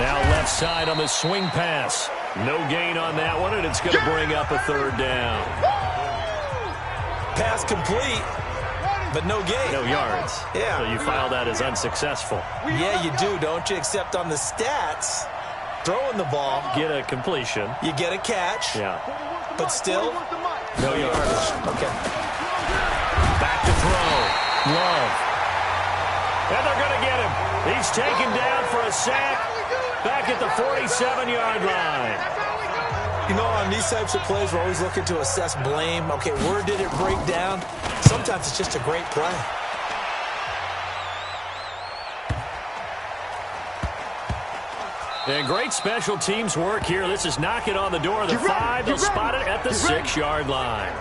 Now left side on the swing pass. No gain on that one, and it's going to bring up a third down. Pass complete, but no gain. No yards. Yeah. So you file that as unsuccessful. Yeah, you do, don't you? Except on the stats, throwing the ball. Get a completion. You get a catch. Yeah. But still, no yardage. Okay. Back to throw. Love. And they're going to get him. He's taken down for a sack back at the 47-yard line. You know, on these types of plays, we're always looking to assess blame. Okay, where did it break down? Sometimes it's just a great play. And great special teams work here. This is knocking on the door of the 5. They'll spot it at the 6-yard line.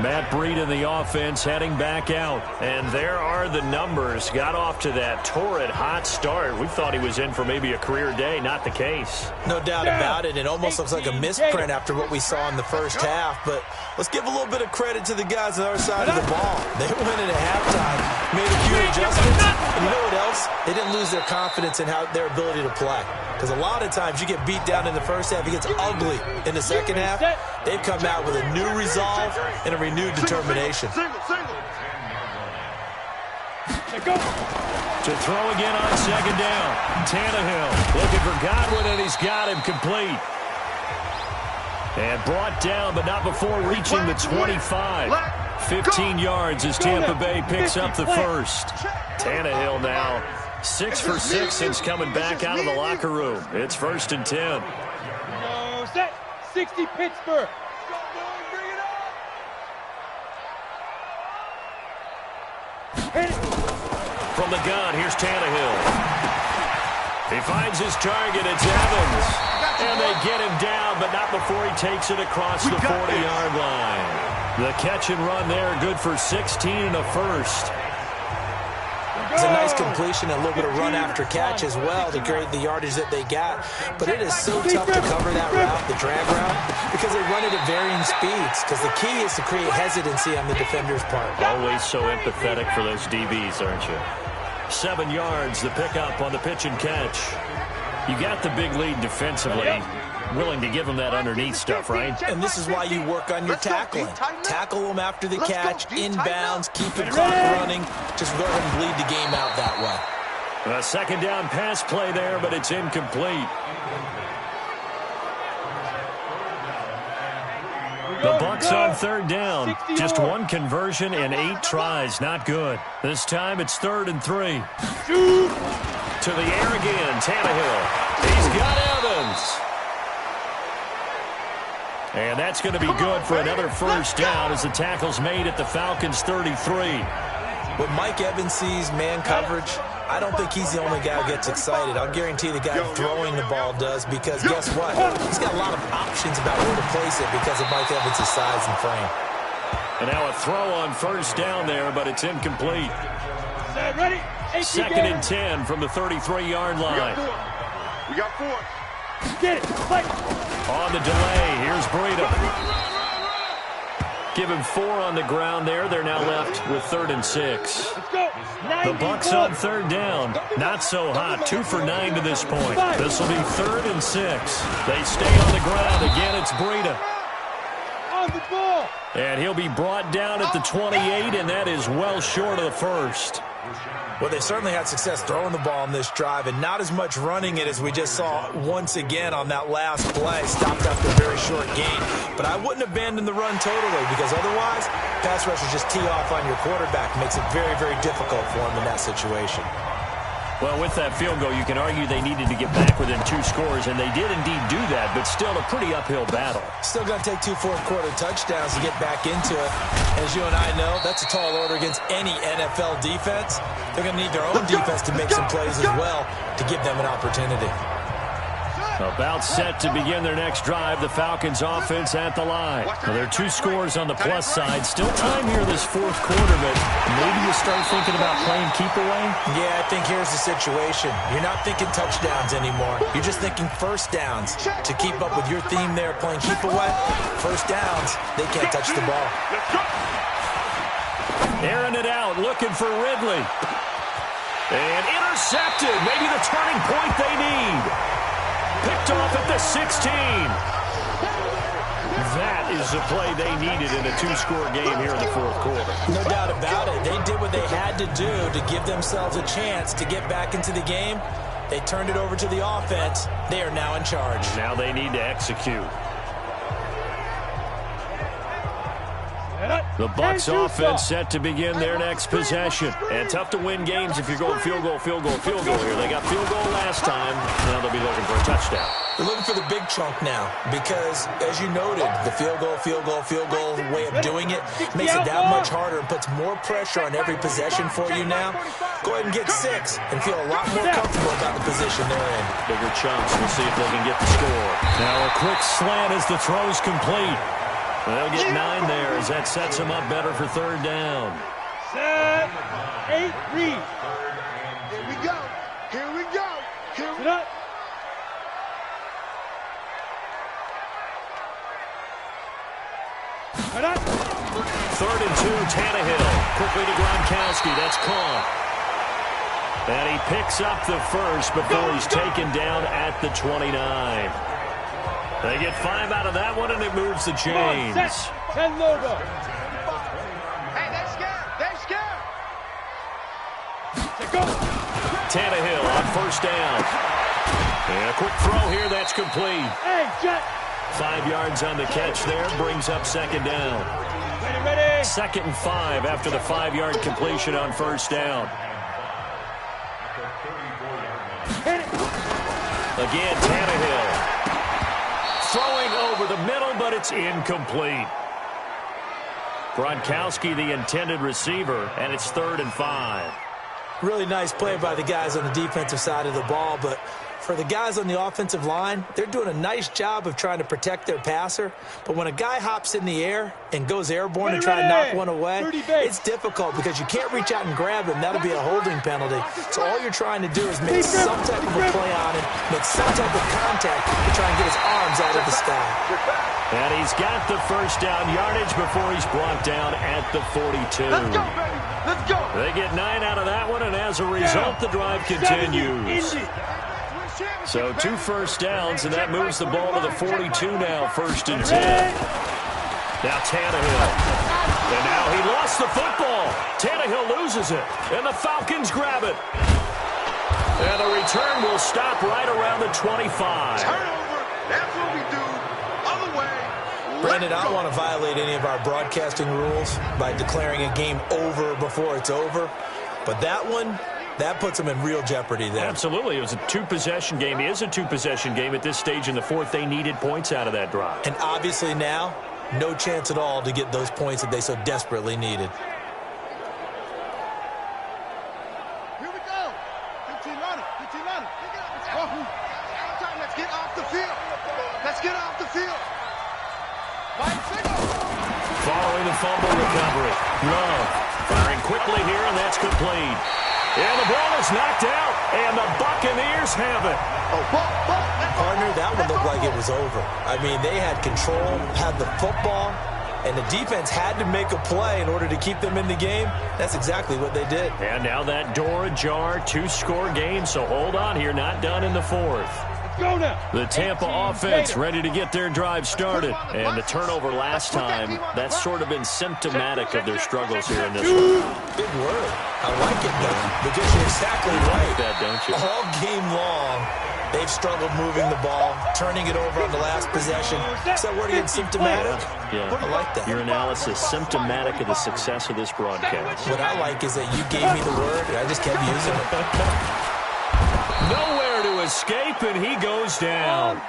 Matt Breed in the offense heading back out. And there are the numbers. Got off to that torrid hot start. We thought he was in for maybe a career day. Not the case. No doubt about it. It almost looks like a misprint after what we saw in the first half. But let's give a little bit of credit to the guys on the other side of the ball. They went in at halftime, made a few adjustments. And you know what else? They didn't lose their confidence in their ability to play. Because a lot of times you get beat down in the first half, it gets ugly in the second half. They've come out with a new resolve and a renewed determination. To throw again on second down. Tannehill looking for Godwin, and he's got him complete. And brought down, but not before reaching the 25. 15 yards as Tampa Bay picks up the first. Tannehill now 6 for 6 since coming back out of the locker room. It's 1st and 10. Set 60 Pittsburgh. From the gun, here's Tannehill. He finds his target. It's Evans. And they get him down, but not before he takes it across the 40-yard line. The catch and run there, good for 16 and a first. It's a nice completion, a little bit of run after catch as well to create the yardage that they got. But it is so tough to cover that route, the drag route, because they run it at varying speeds. Because the key is to create hesitancy on the defender's part. Always so empathetic for those DBs, aren't you? 7 yards, the pickup on the pitch and catch. You got the big lead defensively. Willing to give them that underneath stuff, right? And this is why you work on your tackling. Tackle them after the catch, inbounds, keep the clock running. Just go ahead and bleed the game out that way. A second down pass play there, but it's incomplete. The Bucs on third down. Just one conversion and 8 tries. Not good. This time it's 3rd and 3. To the air again, Tannehill. He's got Evans. And that's going to be good for another first down as the tackle's made at the Falcons' 33. When Mike Evans sees man coverage, I don't think he's the only guy who gets excited. I'll guarantee the guy throwing the ball does, because guess what? He's got a lot of options about where to place it because of Mike Evans' size and frame. And now a throw on first down there, but it's incomplete. Ready? 2nd and 10 from the 33-yard line. We got 4. Get it. Fight. On the delay, here's Breida. Give him 4 on the ground there. They're now left with 3rd and 6. Let's go. The Bucs on third down. Not so hot. 2 for 9 to this point. This will be 3rd and 6. They stay on the ground. Again, it's Breida. On the ball. And he'll be brought down at the 28, and that is well short of the first. Well, they certainly had success throwing the ball on this drive, and not as much running it as we just saw once again on that last play. Stopped after a very short gain. But I wouldn't abandon the run totally, because otherwise, pass rushers just tee off on your quarterback. Makes it very, very difficult for him in that situation. Well, with that field goal, you can argue they needed to get back within 2 scores, and they did indeed do that, but still a pretty uphill battle. Still going to take 2 fourth-quarter touchdowns to get back into it. As you and I know, that's a tall order against any NFL defense. They're going to need their own defense to make some plays as well to give them an opportunity. About set to begin their next drive. The Falcons offense at the line. Well, there are 2 scores on the plus side. Still time here this fourth quarter, but maybe you start thinking about playing keep away? Yeah, I think here's the situation. You're not thinking touchdowns anymore. You're just thinking first downs. To keep up with your theme there, playing keep away, first downs, they can't touch the ball. Airing it out, looking for Ridley. And intercepted. Maybe the turning point they need. Picked off at the 16. That is the play they needed in a 2-score game here in the fourth quarter. No doubt about it. They did what they had to do to give themselves a chance to get back into the game. They turned it over to the offense. They are now in charge. Now they need to execute. The Bucs offense set to begin their next possession. And tough to win games if you're going field goal, field goal, field goal here. They got field goal last time. Now they'll be looking for a touchdown. They're looking for the big chunk now because, as you noted, the field goal way of doing it makes it that much harder and puts more pressure on every possession for you now. Go ahead and get 6 and feel a lot more comfortable about the position they're in. Bigger chunks. We'll see if they can get the score. Now a quick slant as the throw's complete. They'll get 9 there as that sets them up better for third down. 7, 8, read. Here we go. Here we go. Here we go. Third and 2, Tannehill. Quickly to Gronkowski. That's caught. And he picks up the first before he's taken down at the 29. They get 5 out of that one, and it moves the chains. 10 logo. Hey, they're scared. They're scared. Go. Tannehill on first down. And a quick throw here. That's complete. Hey, Jet. 5 yards on the catch there. Brings up second down. Ready. 2nd and 5 after the 5-yard completion on first down. Again, Tannehill. Throwing over the middle, but it's incomplete. Gronkowski, the intended receiver, and it's 3rd and 5. Really nice play by the guys on the defensive side of the ball, but for the guys on the offensive line, they're doing a nice job of trying to protect their passer. But when a guy hops in the air and goes airborne and try to knock one away, it's difficult because you can't reach out and grab him. That'll be a holding penalty. So all you're trying to do is make some type of a play on him, make some type of contact to try and get his arms out of the sky. And he's got the first down yardage before he's brought down at the 42. Let's go, baby. Let's go. They get 9 out of that one, and as a result, the drive continues. So 2 first downs, and that moves the ball to the 42 now, 1st and 10. Now Tannehill. And now he lost the football. Tannehill loses it, and the Falcons grab it. And the return will stop right around the 25. Turnover. That's what we do. Other way. Brandon, I don't want to violate any of our broadcasting rules by declaring a game over before it's over. But that one, that puts them in real jeopardy there. Absolutely. It was a 2-possession game. It is a 2-possession game at this stage in the fourth. They needed points out of that drive. And obviously now, no chance at all to get those points that they so desperately needed. Here we go. 15 running. 15 running. Let's get off the field. Let's get off the field. Following the fumble recovery. Love firing quickly here, and that's complete. And the ball is knocked out, and the Buccaneers have it. Partner, that one looked like it was over. I mean, they had control, had the football, and the defense had to make a play in order to keep them in the game. That's exactly what they did. And now that door ajar, 2-score game, so hold on here, not done in the fourth. Go now. The Tampa offense ready to get their drive started. And the turnover last time, that's sort of been symptomatic of their struggles here in this one. Big word. I like it, though, because you're exactly right. That, don't you? All game long, they've struggled moving the ball, turning it over on the last possession. Is that word again, symptomatic? Yeah. I like that. Your analysis, symptomatic of the success of this broadcast. What I like is that you gave me the word, and I just kept using it. Nowhere to escape, and he goes down.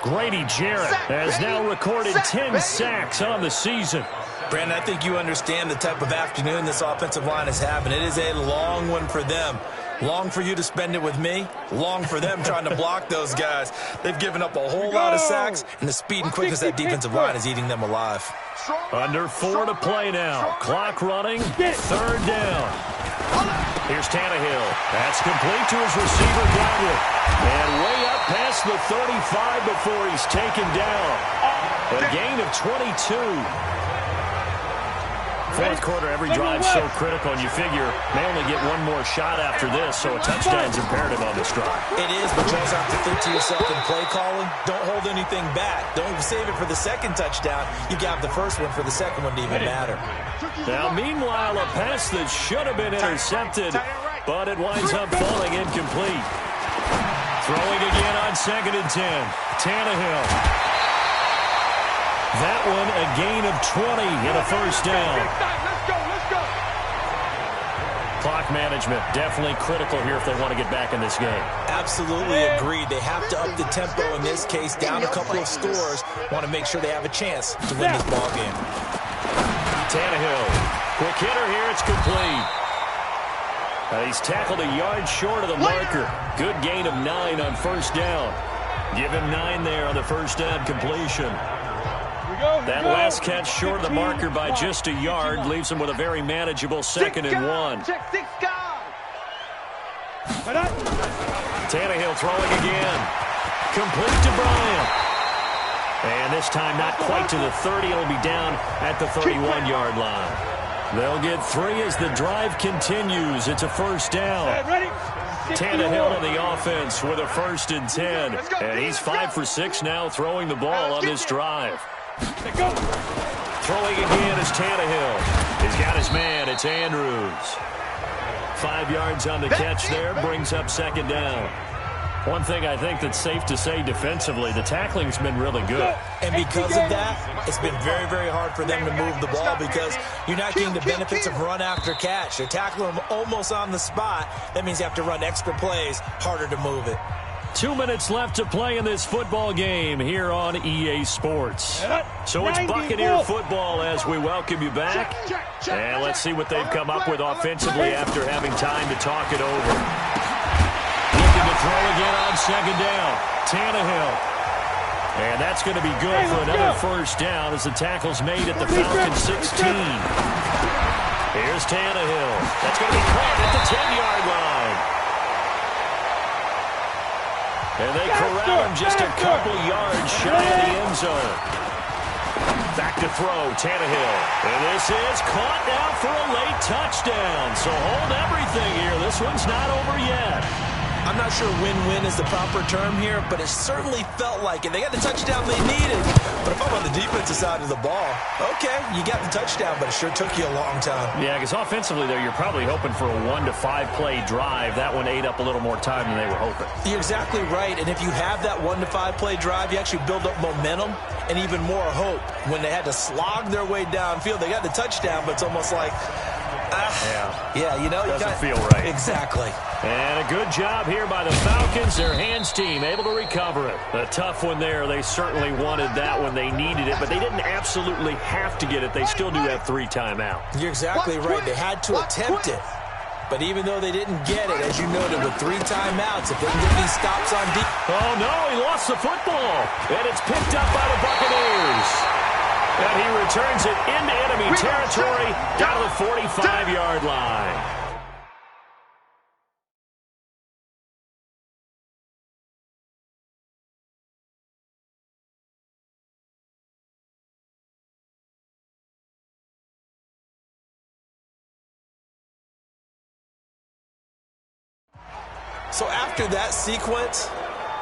Grady Jarrett has now recorded 10 sacks on the season. Brandon, I think you understand the type of afternoon this offensive line is having. It is a long one for them. Long for you to spend it with me. Long for them trying to block those guys. They've given up a whole lot of sacks, and the speed and quickness of that defensive line is eating them alive. Under 4 to play now. Clock running. 3rd down. Here's Tannehill. That's complete to his receiver, Godwin. And way up past the 35 before he's taken down. A gain of 22. Fourth quarter, every drive so critical, and you figure they only get one more shot after this, so a touchdown's imperative on this drive. It is, but you also have to think to yourself in play calling, don't hold anything back. Don't save it for the second touchdown. You got the first one for the second one to even matter. Now, meanwhile, a pass that should have been intercepted, but it winds up falling incomplete. Throwing again on 2nd and 10. Tannehill. That one a gain of 20 and a first down. Let's go. Clock management definitely critical here if they want to get back in this game. Absolutely agreed. They have to up the tempo in this case, down a couple of scores. Want to make sure they have a chance to win this ball game. Tannehill, quick hitter here, it's complete. He's tackled a yard short of the marker. Good gain of 9 on first down. Give him 9 there on the first down completion. That last catch short of the marker by just a yard leaves him with a very manageable 2nd and 1. Tannehill throwing again. Complete to Bryant. And this time not quite to the 30. It'll be down at the 31-yard line. They'll get 3 as the drive continues. It's a first down. Tannehill on the offense with a 1st and 10. And he's 5 for 6 now throwing the ball on this drive. Throwing again is Tannehill. He's got his man. It's Andrews. 5 yards on the catch there. Brings up 2nd down. One thing I think that's safe to say defensively, the tackling's been really good. And because of that, it's been very, very hard for them to move the ball because you're not getting the benefits of run after catch. They're tackling them almost on the spot. That means you have to run extra plays, harder to move it. 2 minutes left to play in this football game here on EA Sports. So it's Buccaneer football as we welcome you back. And let's see what they've come up with offensively after having time to talk it over. Looking to throw again on 2nd down. Tannehill. And that's going to be good for another first down as the tackle's made at the Falcons 16. Here's Tannehill. That's going to be caught at the 10-yard line. And they corral him just a couple yards shy of the end zone. Back to throw, Tannehill. And this is caught now for a late touchdown. So hold everything here. This one's not over yet. I'm not sure win-win is the proper term here, but it certainly felt like it. They got the touchdown they needed. But if I'm on the defensive side of the ball, okay, you got the touchdown, but it sure took you a long time. Yeah, because offensively, though, you're probably hoping for a 1 to 5 play drive. That one ate up a little more time than they were hoping. You're exactly right. And if you have that 1 to 5 play drive, you actually build up momentum and even more hope. When they had to slog their way downfield, they got the touchdown, but it's almost like, yeah, you know, doesn't feel right. Exactly. And a good job here by the Falcons. Their hands team able to recover it. A tough one there. They certainly wanted that when they needed it, but they didn't absolutely have to get it. They still do have 3 timeouts. You're exactly right. They had to attempt it. But even though they didn't get it, as you noted, with 3 timeouts, if they can get these stops on deep. Oh, no, he lost the football. And it's picked up by the Buccaneers. And he returns it into enemy territory down to the 45-yard line. So after that sequence,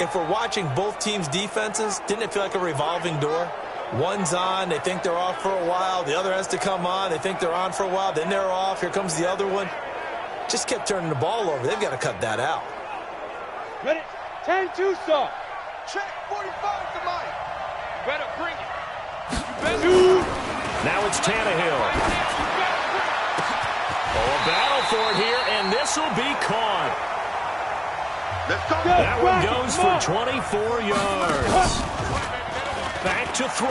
if we're watching both teams' defenses, didn't it feel like a revolving door? One's on, they think they're off for a while. The other has to come on, they think they're on for a while. Then they're off, here comes the other one. Just kept turning the ball over. They've got to cut that out. Ready? 10-2, sir. Check 45 to Mike. Better bring it. Now it's Tannehill. Oh, a battle for it here, and this will be caught. That one goes for 24 yards. Back to throw.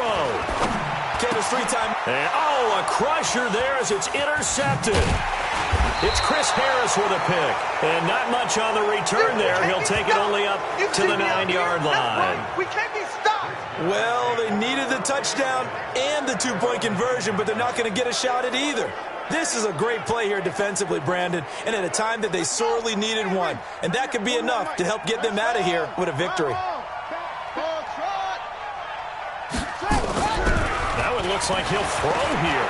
Okay, there's 3 times. And, oh, a crusher there as it's intercepted. It's Chris Harris with a pick. And not much on the return there. He'll take it only up to the 9-yard line. We can't be stopped. Well, they needed the touchdown and the two-point conversion, but they're not going to get a shot at either. This is a great play here defensively, Brandon, and at a time that they sorely needed one. And that could be enough to help get them out of here with a victory. That one looks like he'll throw here.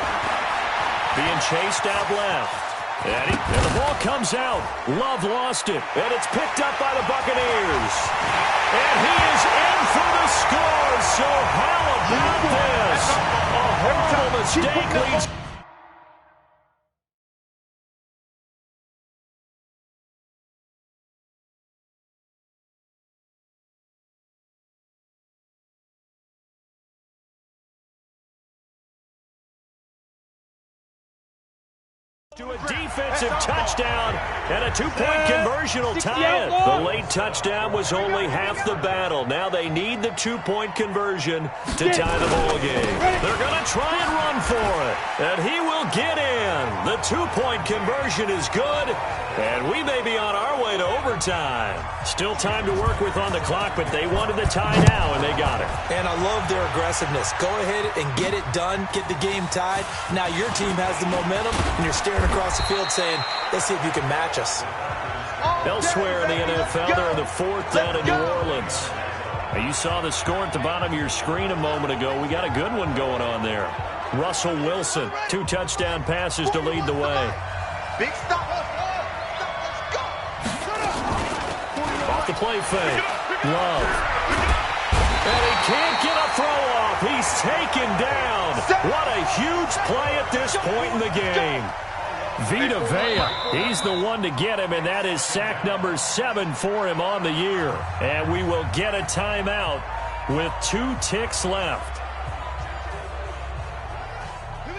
Being chased out left. And the ball comes out. Love lost it. And it's picked up by the Buccaneers. And he is in for the score. So how about this? A horrible mistake leads to a defensive touchdown, and a two-point conversion will tie it. The late touchdown was only half the battle. Now they need the two-point conversion to tie the ball game. They're going to try and run for it, and he will get in. The two-point conversion is good, and we may be on our way to overtime. Still time to work with on the clock, but they wanted the tie now, and they got it. And I love their aggressiveness. Go ahead and get it done, get the game tied. Now your team has the momentum, and you're staring across the field saying, let's see if you can match us. Elsewhere in the NFL, they're in the fourth down in New Orleans. Now, you saw the score at the bottom of your screen a moment ago. We got a good one going on there. Russell Wilson, 2 touchdown passes to lead the way. Big stop. Off the play fake. Love. And he can't get a throw off. He's taken down. What a huge play at this point in the game. Vita Vea, he's the one to get him, and that is sack number 7 for him on the year. And we will get a timeout with 2 ticks left.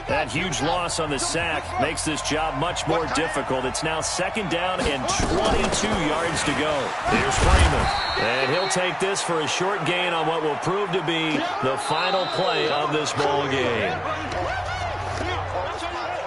That huge loss on the sack makes this job much more difficult. It's now 2nd down and 22 yards to go. Here's Freeman. And he'll take this for a short gain on what will prove to be the final play of this ball game.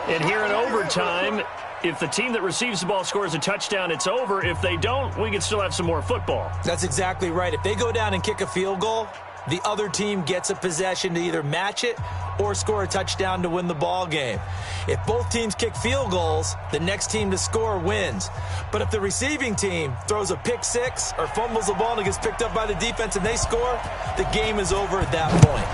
And here in overtime, if the team that receives the ball scores a touchdown, it's over. If they don't, we can still have some more football. That's exactly right. If they go down and kick a field goal, the other team gets a possession to either match it or score a touchdown to win the ball game. If both teams kick field goals, the next team to score wins. But if the receiving team throws a pick six or fumbles the ball and it gets picked up by the defense and they score, the game is over at that point.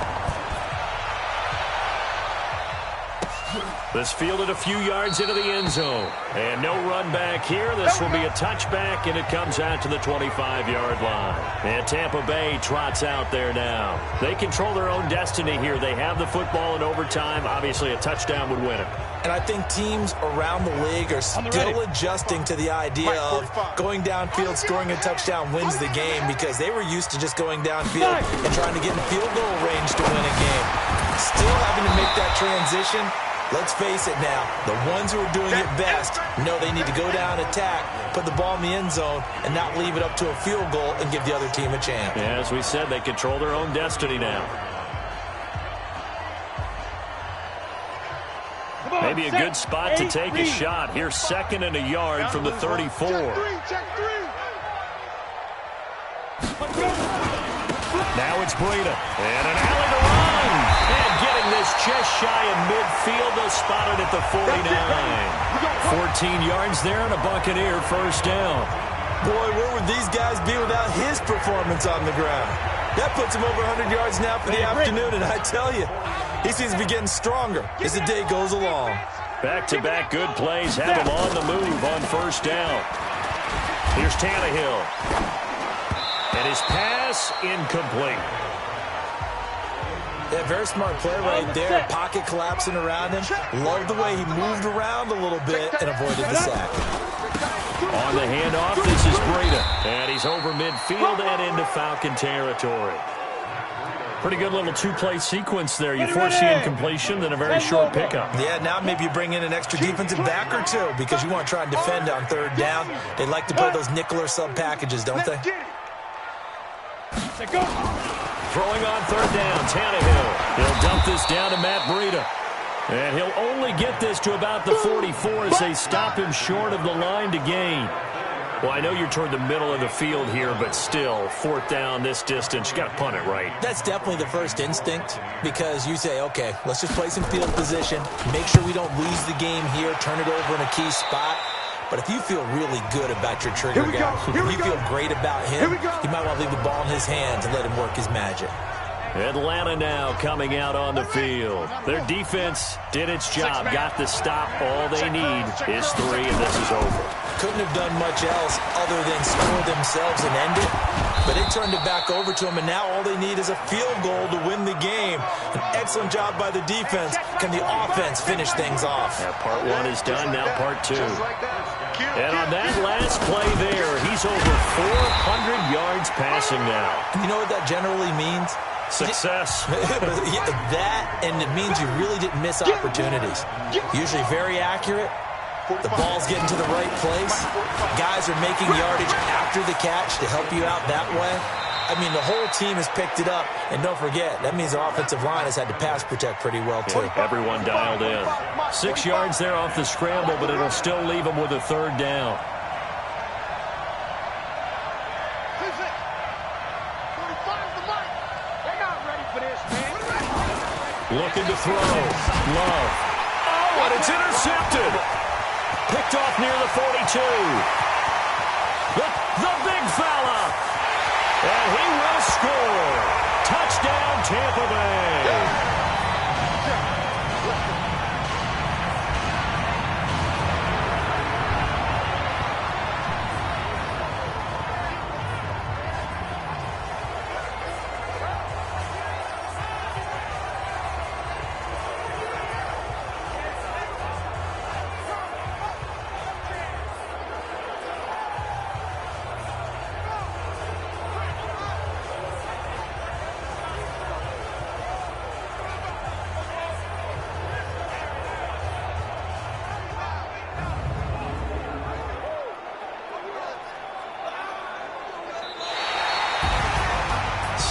This fielded a few yards into the end zone. And no run back here. This will be a touchback, and it comes out to the 25-yard line. And Tampa Bay trots out there now. They control their own destiny here. They have the football in overtime. Obviously, a touchdown would win it. And I think teams around the league are still adjusting to the idea of going downfield, scoring a touchdown wins the game, because they were used to just going downfield and trying to get in field goal range to win a game. Still having to make that transition. Let's face it now, the ones who are doing it best know they need to go down, attack, put the ball in the end zone, and not leave it up to a field goal and give the other team a chance. Yeah, as we said, they control their own destiny now. Maybe a good spot to take a shot. Here's 2nd and a yard from the 34. Now it's Breida. And an alley to run. And getting this just shy of midfield. They'll spot it at the 49. 14 yards there and a Buccaneer first down. Boy, where would these guys be without his performance on the ground? That puts him over 100 yards now for the afternoon, and I tell you, he seems to be getting stronger as the day goes along. Back-to-back good plays have him on the move on first down. Here's Tannehill. And his pass incomplete. Yeah, very smart play right there. Pocket collapsing around him. Love the way he moved around a little bit and avoided the sack. On the handoff, this is Breida. And he's over midfield and into Falcon territory. Pretty good little two-play sequence there. You force the incompletion, then a very short pickup. Yeah, now maybe you bring in an extra defensive back or two because you want to try and defend on third down. They like to play those nickel or sub packages, don't they? Throwing on third down, Tannehill. He'll dump this down to Matt Breida. And he'll only get this to about the 44 as they stop him short of the line to gain. Well, I know you're toward the middle of the field here, but still, 4th down this distance, you got to punt it right. That's definitely the first instinct because you say, okay, let's just play some field position, make sure we don't lose the game here, turn it over in a key spot. But if you feel really good about your trigger guy, if you feel great about him, you might want to leave the ball in his hands and let him work his magic. Atlanta now coming out on the field. Their defense did its job, got the stop. All they need is 3, and this is over. Couldn't have done much else other than score themselves and end it. But it turned it back over to them, and now all they need is a field goal to win the game. An excellent job by the defense. Can the offense finish things off? Yeah, part 1 is done, now part 2. And on that last play there, he's over 400 yards passing now. You know what that generally means? Success. That, and it means you really didn't miss opportunities. Usually very accurate. The ball's getting to the right place. Guys are making yardage after the catch to help you out that way. I mean, the whole team has picked it up. And don't forget, that means the offensive line has had to pass protect pretty well, too. Yeah, everyone dialed in. 6 yards there off the scramble, but it'll still leave them with a 3rd down. Looking to throw. Love. Oh, and it's intercepted. Picked off near the 42. The big fella. And he will score. Touchdown, Tampa Bay.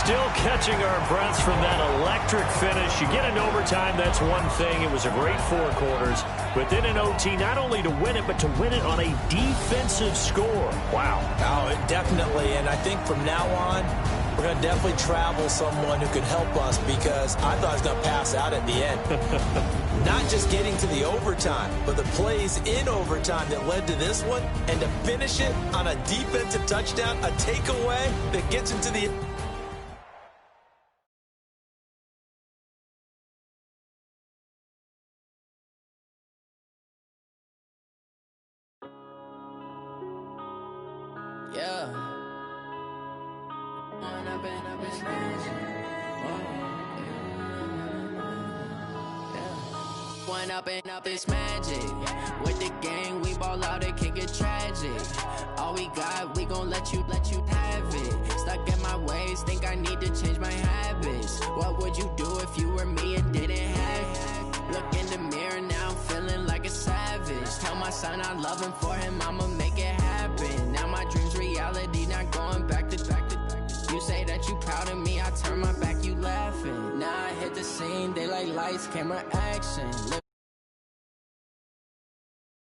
Still catching our breaths from that electric finish. You get an overtime, that's one thing. It was a great 4 quarters. But then in OT, not only to win it, but to win it on a defensive score. Wow. Oh, definitely. And I think from now on, we're going to definitely travel someone who could help us because I thought I was going to pass out at the end. Not just getting to the overtime, but the plays in overtime that led to this one. And to finish it on a defensive touchdown, a takeaway that gets into the... Yeah. One up and up is magic. With the gang, we ball out, it can get tragic. All we got, we gon' let you have it. Stuck in my ways, think I need to change my habits. What would you do if you were me and didn't have it? Look in the mirror, now I'm feeling like a savage. Tell my son I love him, for him I'ma make it happen. Now my dream's reality, not going back to back. You say that you proud of me, I turn my back, you laughing. Now I hit the scene, they like lights, camera, action.